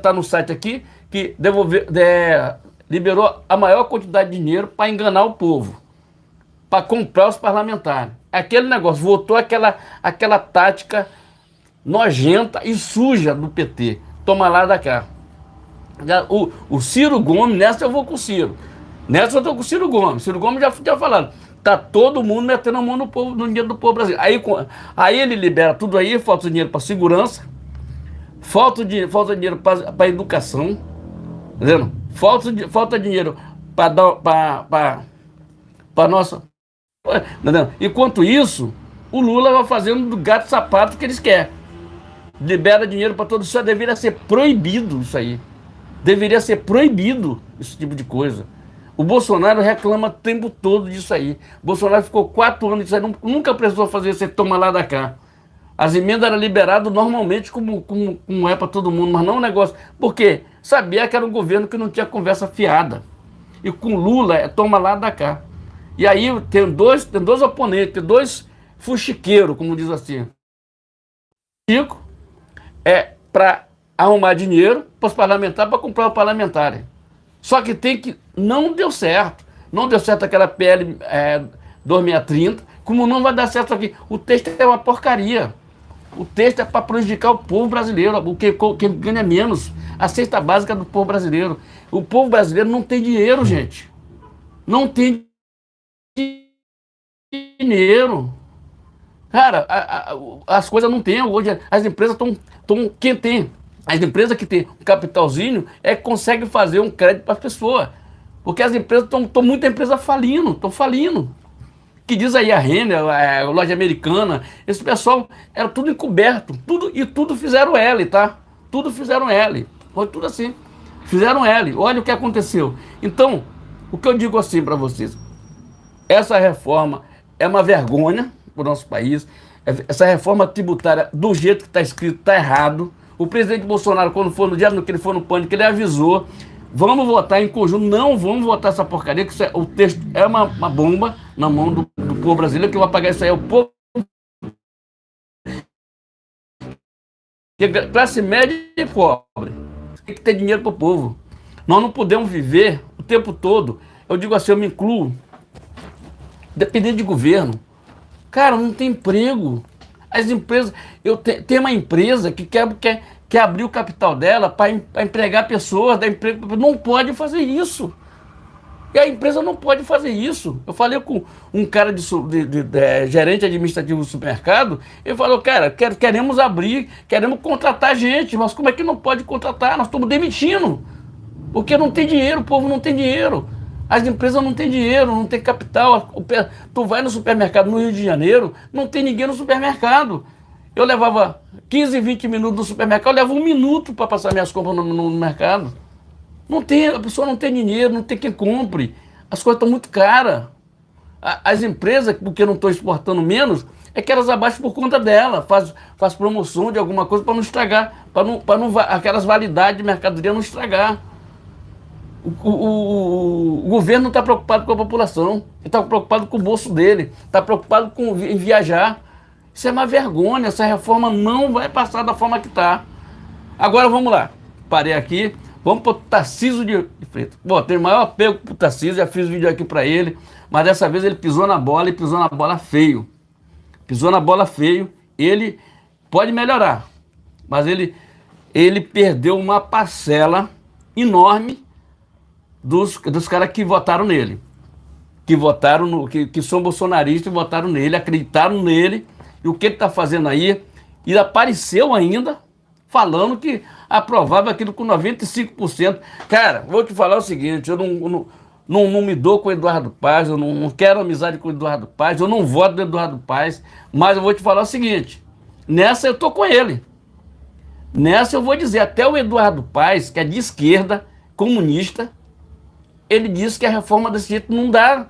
tá no site aqui, que liberou a maior quantidade de dinheiro para enganar o povo, para comprar os parlamentares. Aquele negócio, voltou aquela tática nojenta e suja do PT. Toma lá da cá. O Ciro Gomes, nessa eu vou com o Ciro. Nessa eu estou com o Ciro Gomes. Ciro Gomes já tinha falado. Tá todo mundo metendo a mão no povo, no dinheiro do povo brasileiro. Aí ele libera tudo aí, falta dinheiro para segurança, falta dinheiro para educação, tá vendo? Falta dinheiro para nossa. Tá vendo? Enquanto isso, o Lula vai fazendo do gato sapato que eles querem. Libera dinheiro para todos. Isso deveria ser proibido, isso aí. Deveria ser proibido esse tipo de coisa. O Bolsonaro reclama o tempo todo disso aí. O Bolsonaro ficou 4 anos disso aí, nunca precisou fazer esse toma lá da cá. As emendas eram liberadas normalmente como é para todo mundo, mas não um negócio. Por quê? Sabia que era um governo que não tinha conversa fiada. E com Lula toma lá da cá. E aí tem dois oponentes, tem dois fuxiqueiros, como diz assim. Chico é para arrumar dinheiro para os parlamentares, para comprar os parlamentares. Só que não deu certo. Não deu certo aquela PL 2630, como não vai dar certo aqui. O texto é uma porcaria. O texto é para prejudicar o povo brasileiro, quem ganha menos. A cesta básica do povo brasileiro. O povo brasileiro não tem dinheiro, gente. Não tem dinheiro. Cara, as coisas não tem. Hoje as empresas estão. Quem tem? As empresas que tem um capitalzinho consegue fazer um crédito para as pessoas. Porque as empresas muita empresa estão falindo. Que diz aí a Renner, a loja americana, esse pessoal era tudo encoberto, tudo fizeram L, tá? Tudo fizeram L. Foi tudo assim. Fizeram L. Olha o que aconteceu. Então, o que eu digo assim para vocês, essa reforma é uma vergonha para o nosso país. Essa reforma tributária, do jeito que está escrito, está errado. O presidente Bolsonaro, quando for no dia que ele for no pânico, ele avisou: vamos votar em conjunto, não vamos votar essa porcaria, que o texto é uma bomba na mão do povo brasileiro, que vai pagar isso aí é o povo. Classe média e pobre. Tem que ter dinheiro para o povo. Nós não podemos viver o tempo todo. Eu digo assim, eu me incluo, dependendo de governo. Cara, não tem emprego. As empresas, tem uma empresa que quer abrir o capital dela para empregar pessoas, dar emprego, não pode fazer isso. E a empresa não pode fazer isso. Eu falei com um cara de gerente administrativo do supermercado, ele falou: cara, queremos abrir, queremos contratar gente, mas como é que não pode contratar? Nós estamos demitindo, porque não tem dinheiro, o povo não tem dinheiro. As empresas não têm dinheiro, não tem capital. Tu vai no supermercado no Rio de Janeiro, não tem ninguém no supermercado. Eu levava 15, 20 minutos no supermercado, eu levo 1 minuto para passar minhas compras no mercado. A pessoa não tem dinheiro, não tem quem compre. As coisas estão muito caras. As empresas, porque não estão exportando menos, é que elas abaixam por conta dela. Faz promoção de alguma coisa para não estragar, aquelas validades de mercadoria não estragar. O governo não está preocupado com a população, ele está preocupado com o bolso dele, está preocupado em viajar. Isso é uma vergonha, essa reforma não vai passar da forma que está. Agora vamos lá, parei aqui, vamos para o Tarcísio de Freitas. Bom, tem o maior apego para o Tarcísio, já fiz vídeo aqui para ele, mas dessa vez ele pisou na bola e pisou na bola feio. Pisou na bola feio, ele pode melhorar, mas ele perdeu uma parcela enorme dos caras que votaram nele, que são bolsonaristas e votaram nele, acreditaram nele, e o que ele está fazendo aí, e apareceu ainda falando que aprovava aquilo com 95%. Cara, vou te falar o seguinte, eu não me dou com o Eduardo Paes, eu não quero amizade com o Eduardo Paes, eu não voto do Eduardo Paes, mas eu vou te falar o seguinte, nessa eu tô com ele. Nessa eu vou dizer, até o Eduardo Paes, que é de esquerda, comunista, ele disse que a reforma desse jeito não dá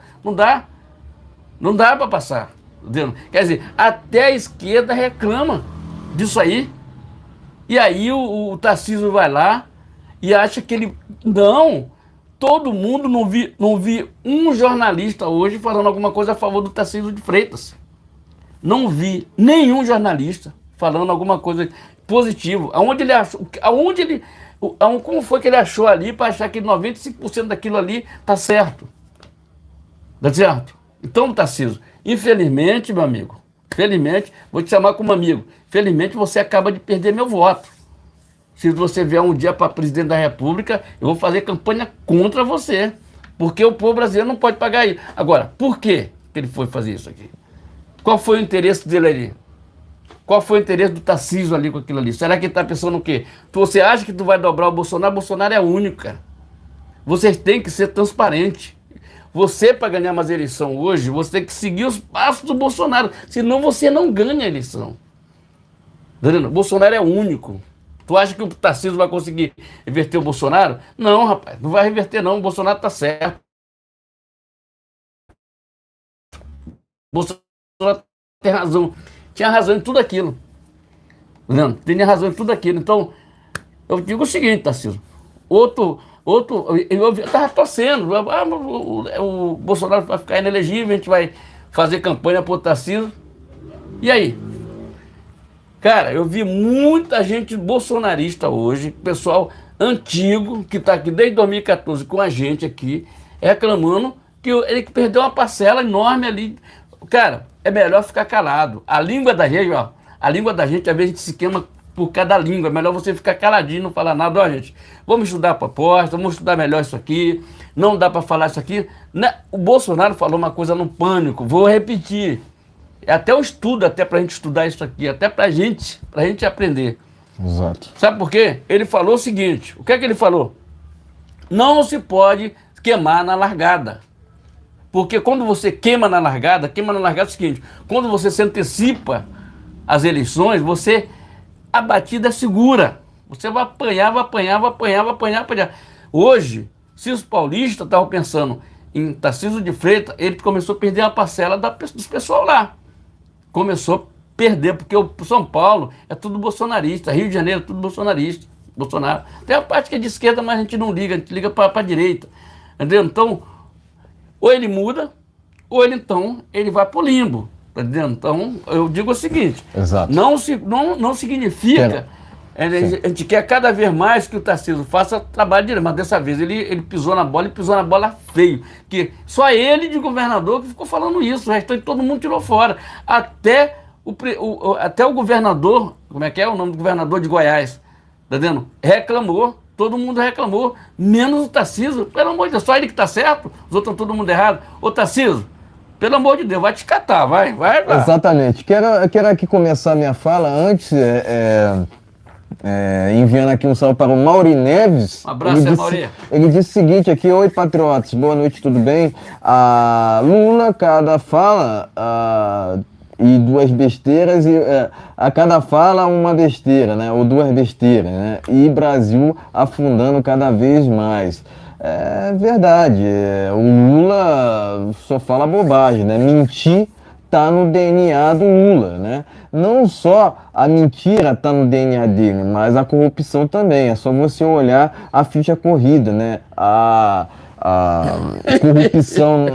para passar. Entendeu? Quer dizer, até a esquerda reclama disso aí. E aí o Tarcísio vai lá e acha que ele... Não, todo mundo não vi um jornalista hoje falando alguma coisa a favor do Tarcísio de Freitas. Não vi nenhum jornalista falando alguma coisa positiva. Aonde ele achou... como foi que ele achou ali para achar que 95% daquilo ali tá certo? Tá certo? Então, Tarcísio, infelizmente, meu amigo, felizmente, vou te chamar como amigo, felizmente você acaba de perder meu voto. Se você vier um dia para presidente da República, eu vou fazer campanha contra você. Porque o povo brasileiro não pode pagar isso. Agora, por que ele foi fazer isso aqui? Qual foi o interesse dele ali? Qual foi o interesse do Tarcísio ali com aquilo ali? Será que ele está pensando o quê? Você acha que tu vai dobrar o Bolsonaro? O Bolsonaro é único, cara. Vocês têm que ser transparentes. Você, para ganhar mais eleição hoje, você tem que seguir os passos do Bolsonaro. Senão você não ganha a eleição. Entendeu? O Bolsonaro é único. Tu acha que o Tarcísio vai conseguir reverter o Bolsonaro? Não, rapaz. Não vai reverter, não. O Bolsonaro tá certo. O Bolsonaro tem razão. Tinha razão em tudo aquilo. Entendeu? Tinha razão em tudo aquilo. Então, eu digo o seguinte, Tarcísio. Eu estava torcendo. O Bolsonaro vai ficar inelegível, a gente vai fazer campanha pro Tarcísio. E aí? Cara, eu vi muita gente bolsonarista hoje, pessoal antigo, que está aqui desde 2014 com a gente aqui, reclamando que ele perdeu uma parcela enorme ali. Cara, é melhor ficar calado. A língua da gente, ó, a língua da gente, às vezes a gente se queima por cada língua. É melhor você ficar caladinho, não falar nada. Ó, gente, vamos estudar a proposta, vamos estudar melhor isso aqui. Não dá para falar isso aqui. O Bolsonaro falou uma coisa no pânico, vou repetir. É até um estudo, até pra gente estudar isso aqui, até pra gente aprender. Exato. Sabe por quê? Ele falou o seguinte, o que é que ele falou? Não se pode queimar na largada. Porque quando você queima na largada é o seguinte, quando você se antecipa às eleições, a batida é segura. Você vai apanhar. Hoje, se os paulistas estavam pensando em Tarcísio de Freitas, ele começou a perder uma parcela dos pessoal lá. Começou a perder, porque o São Paulo é tudo bolsonarista, Rio de Janeiro é tudo bolsonarista, Bolsonaro. Tem a parte que é de esquerda, mas a gente não liga, a gente liga para a direita. Entendeu? Então, ou ele muda, ou ele vai pro limbo. Entendeu? Então, eu digo o seguinte, exato. Não significa... A gente quer cada vez mais que o Tarcísio faça trabalho direito, mas dessa vez ele pisou na bola feio. Que só ele de governador que ficou falando isso, o restante todo mundo tirou fora. Até o governador, como é que é o nome do governador de Goiás? Tá vendo? Reclamou, todo mundo reclamou, menos o Tarcísio. Pelo amor de Deus, só ele que tá certo, os outros estão todo mundo errado. Ô Tarcísio, pelo amor de Deus, vai te catar, vai. Exatamente. Quero aqui começar a minha fala antes, enviando aqui um salve para o Mauri Neves. Um abraço, Mauri. Ele disse o seguinte aqui: oi, patriotas, boa noite, tudo bem? Lula, cada fala e duas besteiras, a cada fala uma besteira, né? Ou duas besteiras, né? E Brasil afundando cada vez mais. É verdade, o Lula só fala bobagem, né? Mentir tá no DNA do Lula, né? Não só a mentira tá no DNA dele, mas a corrupção também. É só você olhar a ficha corrida, né? A corrupção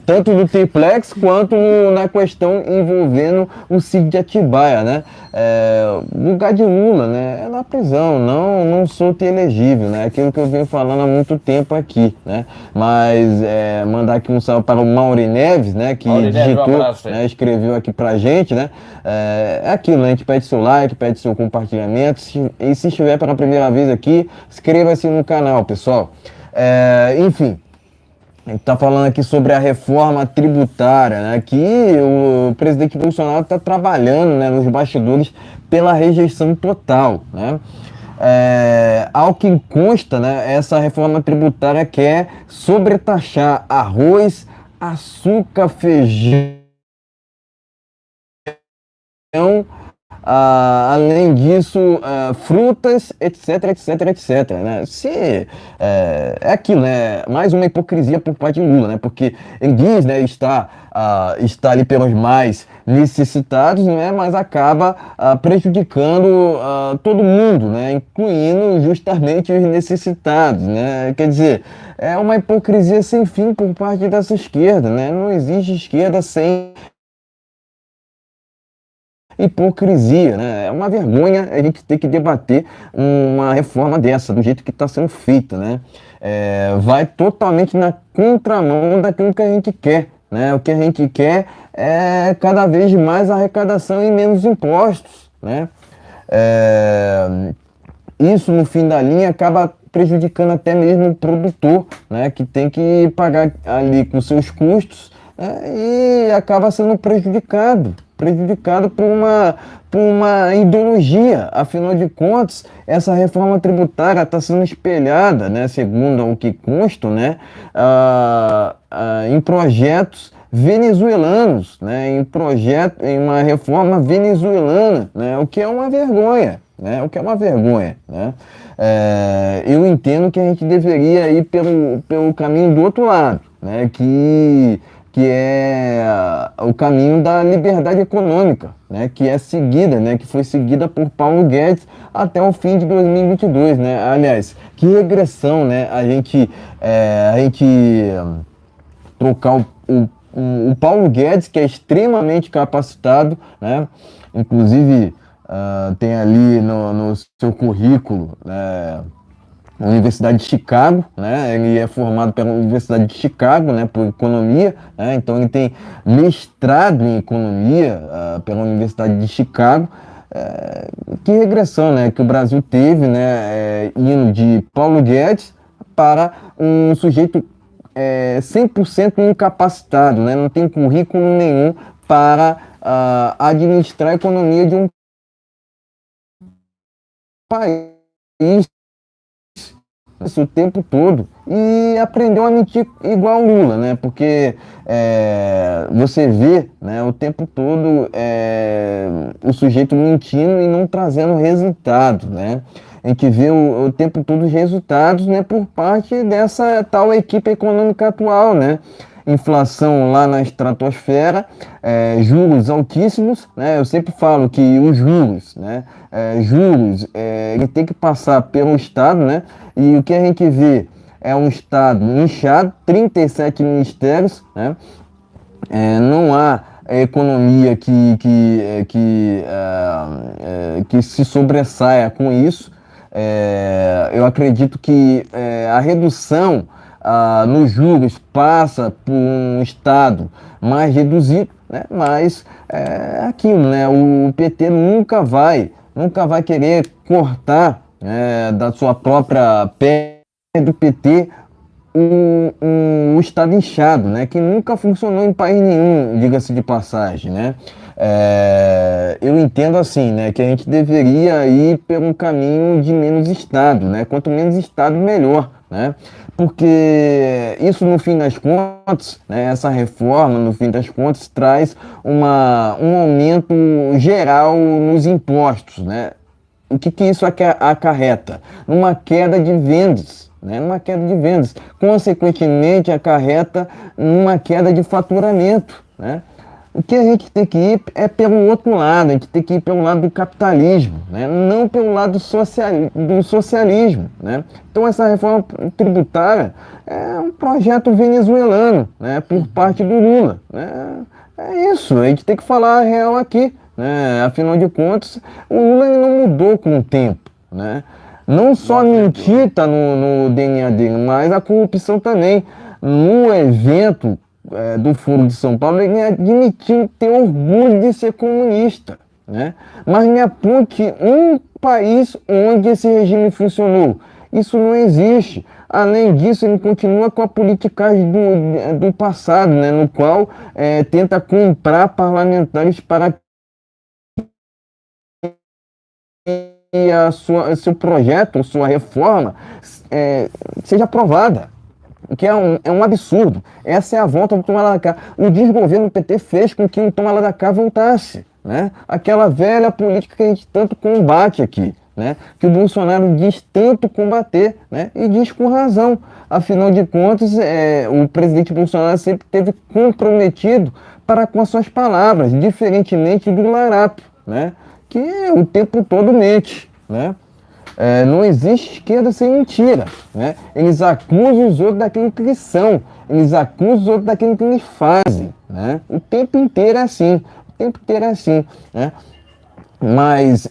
tanto do triplex quanto na questão envolvendo o Cid de Atibaia, né? O lugar de Lula, né? É na prisão, não solto e elegível, né? Aquilo que eu venho falando há muito tempo aqui, né? Mas mandar aqui um salve para o Mauri Neves, né? Que digitou, né? Escreveu aqui pra gente, né? É aquilo, né? A gente pede seu like, pede seu compartilhamento, e se estiver pela primeira vez aqui, inscreva-se no canal, pessoal. Enfim, a gente está falando aqui sobre a reforma tributária, né, que o presidente Bolsonaro está trabalhando, né, nos bastidores pela rejeição total, né. Ao que consta, né, essa reforma tributária quer sobretaxar arroz, açúcar, feijão, Além disso, frutas, etc, etc, etc, né? É aquilo, né? Mais uma hipocrisia por parte de Lula, né? Porque ele diz, né, está ali pelos mais necessitados, né? Mas acaba prejudicando todo mundo, né? Incluindo justamente os necessitados, né? Quer dizer, é uma hipocrisia sem fim por parte dessa esquerda, né? Não existe esquerda sem hipocrisia, né? É uma vergonha a gente ter que debater uma reforma dessa, do jeito que está sendo feita, né? Vai totalmente na contramão daquilo que a gente quer, né? O que a gente quer é cada vez mais arrecadação e menos impostos, né? Isso, no fim da linha, acaba prejudicando até mesmo o produtor, né? Que tem que pagar ali com seus custos, né? E acaba sendo prejudicado por uma ideologia. Afinal de contas, essa reforma tributária está sendo espelhada, né, segundo o que consta, né, em projetos venezuelanos, né, em uma reforma venezuelana, né, o que é uma vergonha. Né, o que é uma vergonha. Né? Eu entendo que a gente deveria ir pelo caminho do outro lado, né, que é o caminho da liberdade econômica, né, que é seguida, né, que foi seguida por Paulo Guedes até o fim de 2022, né? Aliás, que regressão, né, a gente trocar o Paulo Guedes, que é extremamente capacitado, né, inclusive tem ali no seu currículo, né, a Universidade de Chicago, né? Ele é formado pela Universidade de Chicago, né? Por economia, né? Então ele tem mestrado em economia pela Universidade de Chicago. Que regressão, né? Que o Brasil teve, né? Indo de Paulo Guedes para um sujeito 100% incapacitado, né? Não tem currículo nenhum para administrar a economia de um país isso o tempo todo e aprendeu a mentir igual o Lula, né? Porque você vê, né, o tempo todo o sujeito mentindo e não trazendo resultado, né? A gente vê o tempo todo os resultados, né, por parte dessa tal equipe econômica atual, né? Inflação lá na estratosfera, juros altíssimos, né? Eu sempre falo que os juros, né? Ele tem que passar pelo Estado, né? E o que a gente vê é um Estado inchado, 37 ministérios, né? Não há economia que se sobressaia com isso. Eu acredito que a redução nos juros passa por um Estado mais reduzido, né? Mas aquilo, né? O PT nunca vai querer cortar da sua própria pele do PT o Estado inchado, né? Que nunca funcionou em país nenhum, diga-se de passagem, né? Eu entendo assim, né? Que a gente deveria ir pelo caminho de menos Estado, né? Quanto menos Estado, melhor, né? Porque isso, no fim das contas, né, essa reforma, no fim das contas, traz um aumento geral nos impostos, né? O que isso acarreta? Uma queda de vendas, né? Numa queda de vendas. Consequentemente, acarreta numa queda de faturamento, né? O que a gente tem que ir é pelo outro lado, a gente tem que ir pelo lado do capitalismo, né? Não pelo lado do socialismo, né? Então essa reforma tributária é um projeto venezuelano, né? Por parte do Lula, né? É isso, a gente tem que falar a real aqui, né? Afinal de contas, o Lula não mudou com o tempo, né? Não só a mentira está no DNA dele, mas a corrupção também. No evento do Foro de São Paulo, ele admitiu ter orgulho de ser comunista, né? Mas me aponte um país onde esse regime funcionou. Isso não existe. Além disso, ele continua com a politicagem do passado, né? No qual tenta comprar parlamentares para que seu projeto, sua reforma seja aprovada. O que é um absurdo. Essa é a volta do toma lá da cá. O desgoverno do PT fez com que o toma lá da cá voltasse, né? Aquela velha política que a gente tanto combate aqui, né? Que o Bolsonaro diz tanto combater, né? E diz com razão. Afinal de contas, o presidente Bolsonaro sempre esteve comprometido para com as suas palavras, diferentemente do Larápio, né? Que o tempo todo mente, né? Não existe esquerda sem mentira, né? Eles acusam os outros daquilo que eles são, eles acusam os outros daquilo que eles fazem, né? O tempo inteiro é assim, o tempo inteiro é assim, né? Mas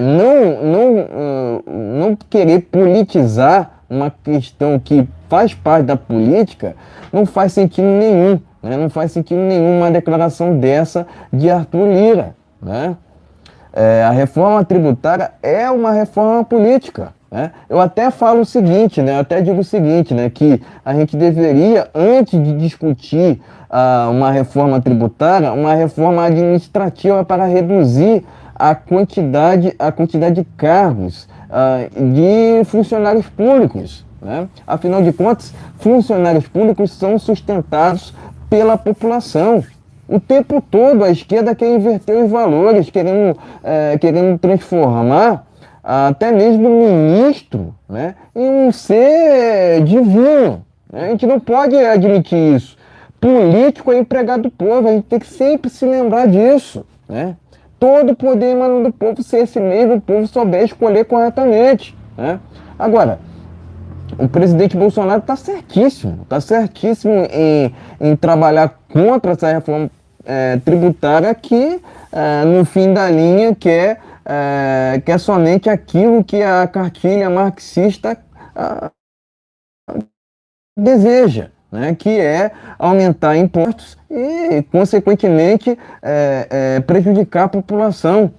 não querer politizar uma questão que faz parte da política não faz sentido nenhum, né? Não faz sentido nenhum uma declaração dessa de Arthur Lira, né? A reforma tributária é uma reforma política, né? Eu até falo o seguinte, né? Eu até digo o seguinte, né? Que a gente deveria, antes de discutir uma reforma tributária, uma reforma administrativa para reduzir a quantidade de cargos de funcionários públicos, né? Afinal de contas, funcionários públicos são sustentados pela população. O tempo todo a esquerda quer inverter os valores, querendo transformar até mesmo o ministro, né, em um ser divino, né? A gente não pode admitir isso. Político é empregado do povo, a gente tem que sempre se lembrar disso, né? Todo o poder emana do povo se esse mesmo povo souber escolher corretamente, né? Agora, o presidente Bolsonaro está certíssimo em trabalhar contra essa reforma tributária que, no fim da linha, quer somente aquilo que a cartilha marxista deseja, né? Que é aumentar impostos e, consequentemente, prejudicar a população.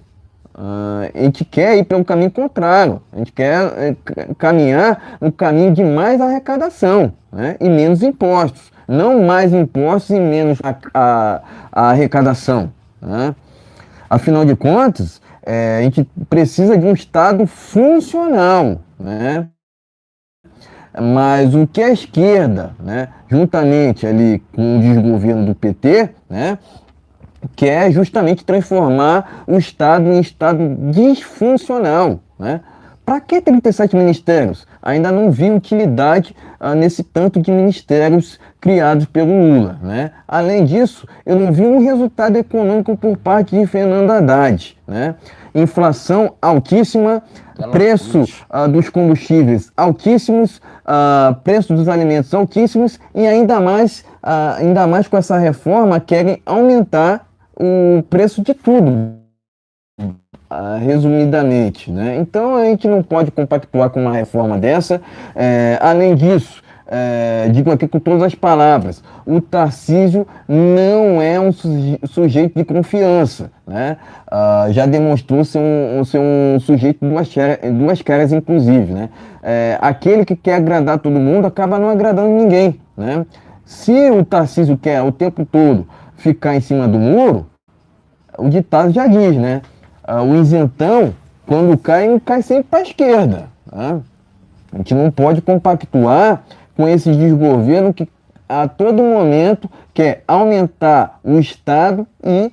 A gente quer ir pelo caminho contrário, a gente quer caminhar no caminho de mais arrecadação, né? E menos impostos, não mais impostos e menos a arrecadação, né? Afinal de contas, a gente precisa de um Estado funcional, né? Mas o que a esquerda, né, juntamente ali com o desgoverno do PT, né, que é justamente transformar o Estado em Estado disfuncional, né? Para que 37 ministérios? Ainda não vi utilidade nesse tanto de ministérios criados pelo Lula, né? Além disso, eu não vi um resultado econômico por parte de Fernando Haddad, né? Inflação altíssima, preço dos combustíveis altíssimos, preço dos alimentos altíssimos e ainda mais com essa reforma querem aumentar o preço de tudo, resumidamente, né? Então a gente não pode compactuar com uma reforma dessa. Além disso, digo aqui com todas as palavras, o Tarcísio não é um sujeito de confiança, né? Já demonstrou ser um sujeito de duas caras, inclusive, né? Aquele que quer agradar todo mundo acaba não agradando ninguém, né? Se o Tarcísio quer o tempo todo ficar em cima do muro, o ditado já diz, né? O isentão, quando cai sempre para a esquerda, né? A gente não pode compactuar com esse desgoverno que a todo momento quer aumentar o Estado e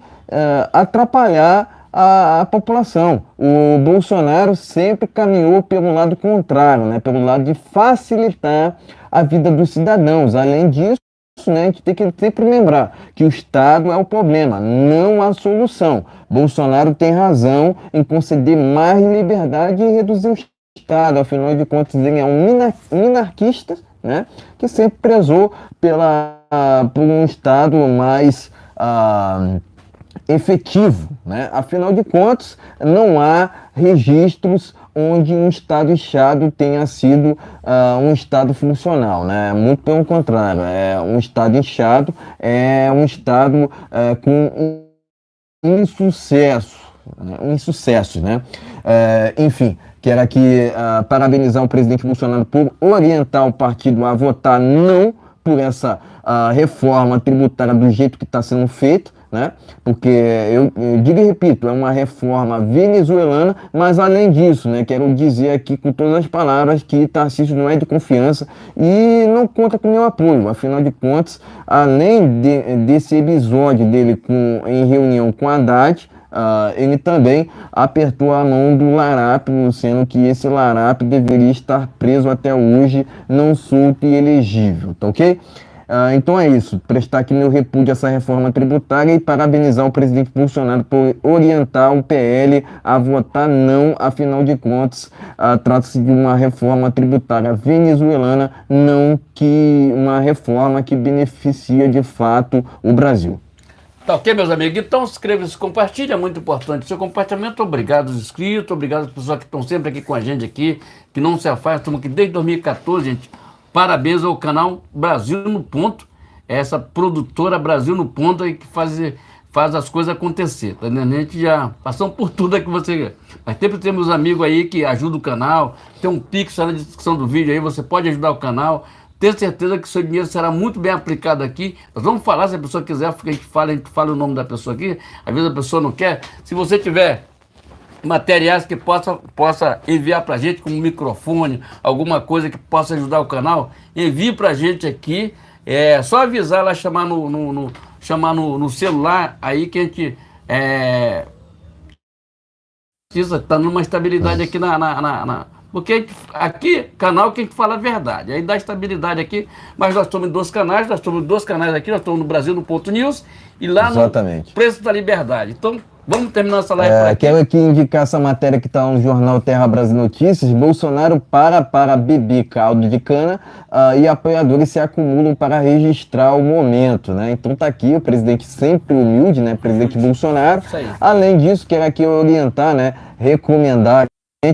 atrapalhar a população. O Bolsonaro sempre caminhou pelo lado contrário, né? Pelo lado de facilitar a vida dos cidadãos. Além disso, né, a gente tem que sempre lembrar que o Estado é o problema, não a solução. Bolsonaro tem razão em conceder mais liberdade e reduzir o Estado. Afinal de contas, ele é um minarquista, né, que sempre prezou por um Estado mais efetivo, né? Afinal de contas, não há registros onde um Estado inchado tenha sido um Estado funcional, né? Muito pelo contrário, um Estado inchado é um Estado com insucesso, né? Enfim, quero aqui parabenizar o presidente Bolsonaro por orientar o partido a votar não por essa reforma tributária do jeito que está sendo feito, né? Porque eu digo e repito, é uma reforma venezuelana, mas além disso, né, quero dizer aqui com todas as palavras que Tarcísio não é de confiança e não conta com meu apoio. Afinal de contas, além desse episódio dele em reunião com Haddad, ele também apertou a mão do larápio, sendo que esse larápio deveria estar preso até hoje, não solto e elegível, tá ok? Então é isso, prestar aqui meu repúdio a essa reforma tributária e parabenizar o presidente Bolsonaro por orientar o PL a votar não, afinal de contas, trata-se de uma reforma tributária venezuelana, não que uma reforma que beneficia de fato o Brasil. Tá ok, meus amigos? Então se inscreva, se compartilha, é muito importante. Seu compartilhamento, obrigado aos inscritos, obrigado às pessoas que estão sempre aqui com a gente aqui, que não se afastam, estamos aqui desde 2014, gente. Parabéns ao canal Brasil no Ponto, essa produtora Brasil no Ponto aí que faz as coisas acontecer, tá entendendo? A gente já passamos por tudo aqui que você... Mas sempre temos amigos aí que ajudam o canal, tem um Pix na descrição do vídeo aí, você pode ajudar o canal, tenha certeza que o seu dinheiro será muito bem aplicado aqui. Nós vamos falar, se a pessoa quiser, a gente fala o nome da pessoa aqui, às vezes a pessoa não quer. Se você tiver materiais que possa enviar pra gente, como microfone, alguma coisa que possa ajudar o canal, envie pra gente aqui, é só avisar lá, chamar no celular, aí que a gente precisa estar numa estabilidade aqui porque aqui, canal que a gente fala a verdade, aí dá estabilidade aqui, mas nós estamos em dois canais aqui, nós estamos no Brasil, no Ponto News, e lá Exatamente. no Preço da Liberdade. Então, vamos terminar essa live por aqui. Quero aqui indicar essa matéria que está no jornal Terra Brasil Notícias. Bolsonaro para beber caldo de cana e apoiadores se acumulam para registrar o momento, né? Então tá aqui o presidente sempre humilde, né? Presidente Bolsonaro. Além disso, quero aqui orientar, né? Recomendar.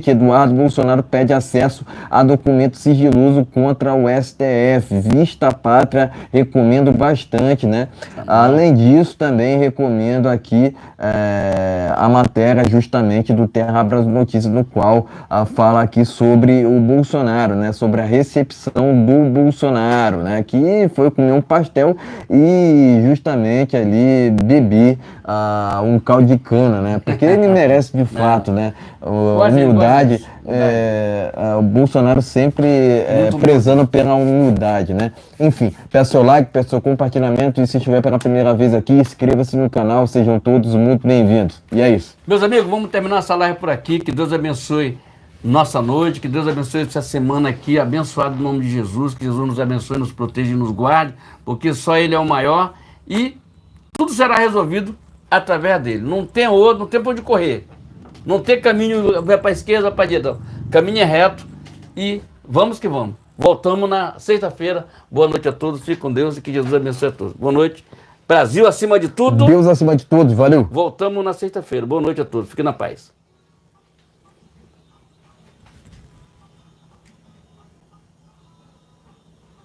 Eduardo Bolsonaro pede acesso a documento sigiloso contra o STF. Vista a pátria, recomendo bastante, né? Além disso, também recomendo aqui a matéria justamente do Terra Brasil Notícias, no qual fala aqui sobre o Bolsonaro, né? Sobre a recepção do Bolsonaro, né? Que foi comer um pastel e justamente ali beber um caldo de cana, né? Porque ele merece de fato, né? Humildade. O Bolsonaro sempre prezando pela humildade, né? Enfim, peça seu like, peça seu compartilhamento e se estiver pela primeira vez aqui, inscreva-se no canal, sejam todos muito bem-vindos. E é isso. Meus amigos, vamos terminar essa live por aqui, que Deus abençoe nossa noite, que Deus abençoe essa semana aqui, abençoado no nome de Jesus, que Jesus nos abençoe, nos proteja e nos guarde, porque só Ele é o maior e tudo será resolvido através dele. Não tem outro, não tem pra onde correr. Não tem caminho, vai para a esquerda, para a direita. Caminho é reto e vamos que vamos. Voltamos na sexta-feira. Boa noite a todos, fique com Deus e que Jesus abençoe a todos. Boa noite. Brasil acima de tudo. Deus acima de todos, valeu. Voltamos na sexta-feira. Boa noite a todos, fique na paz.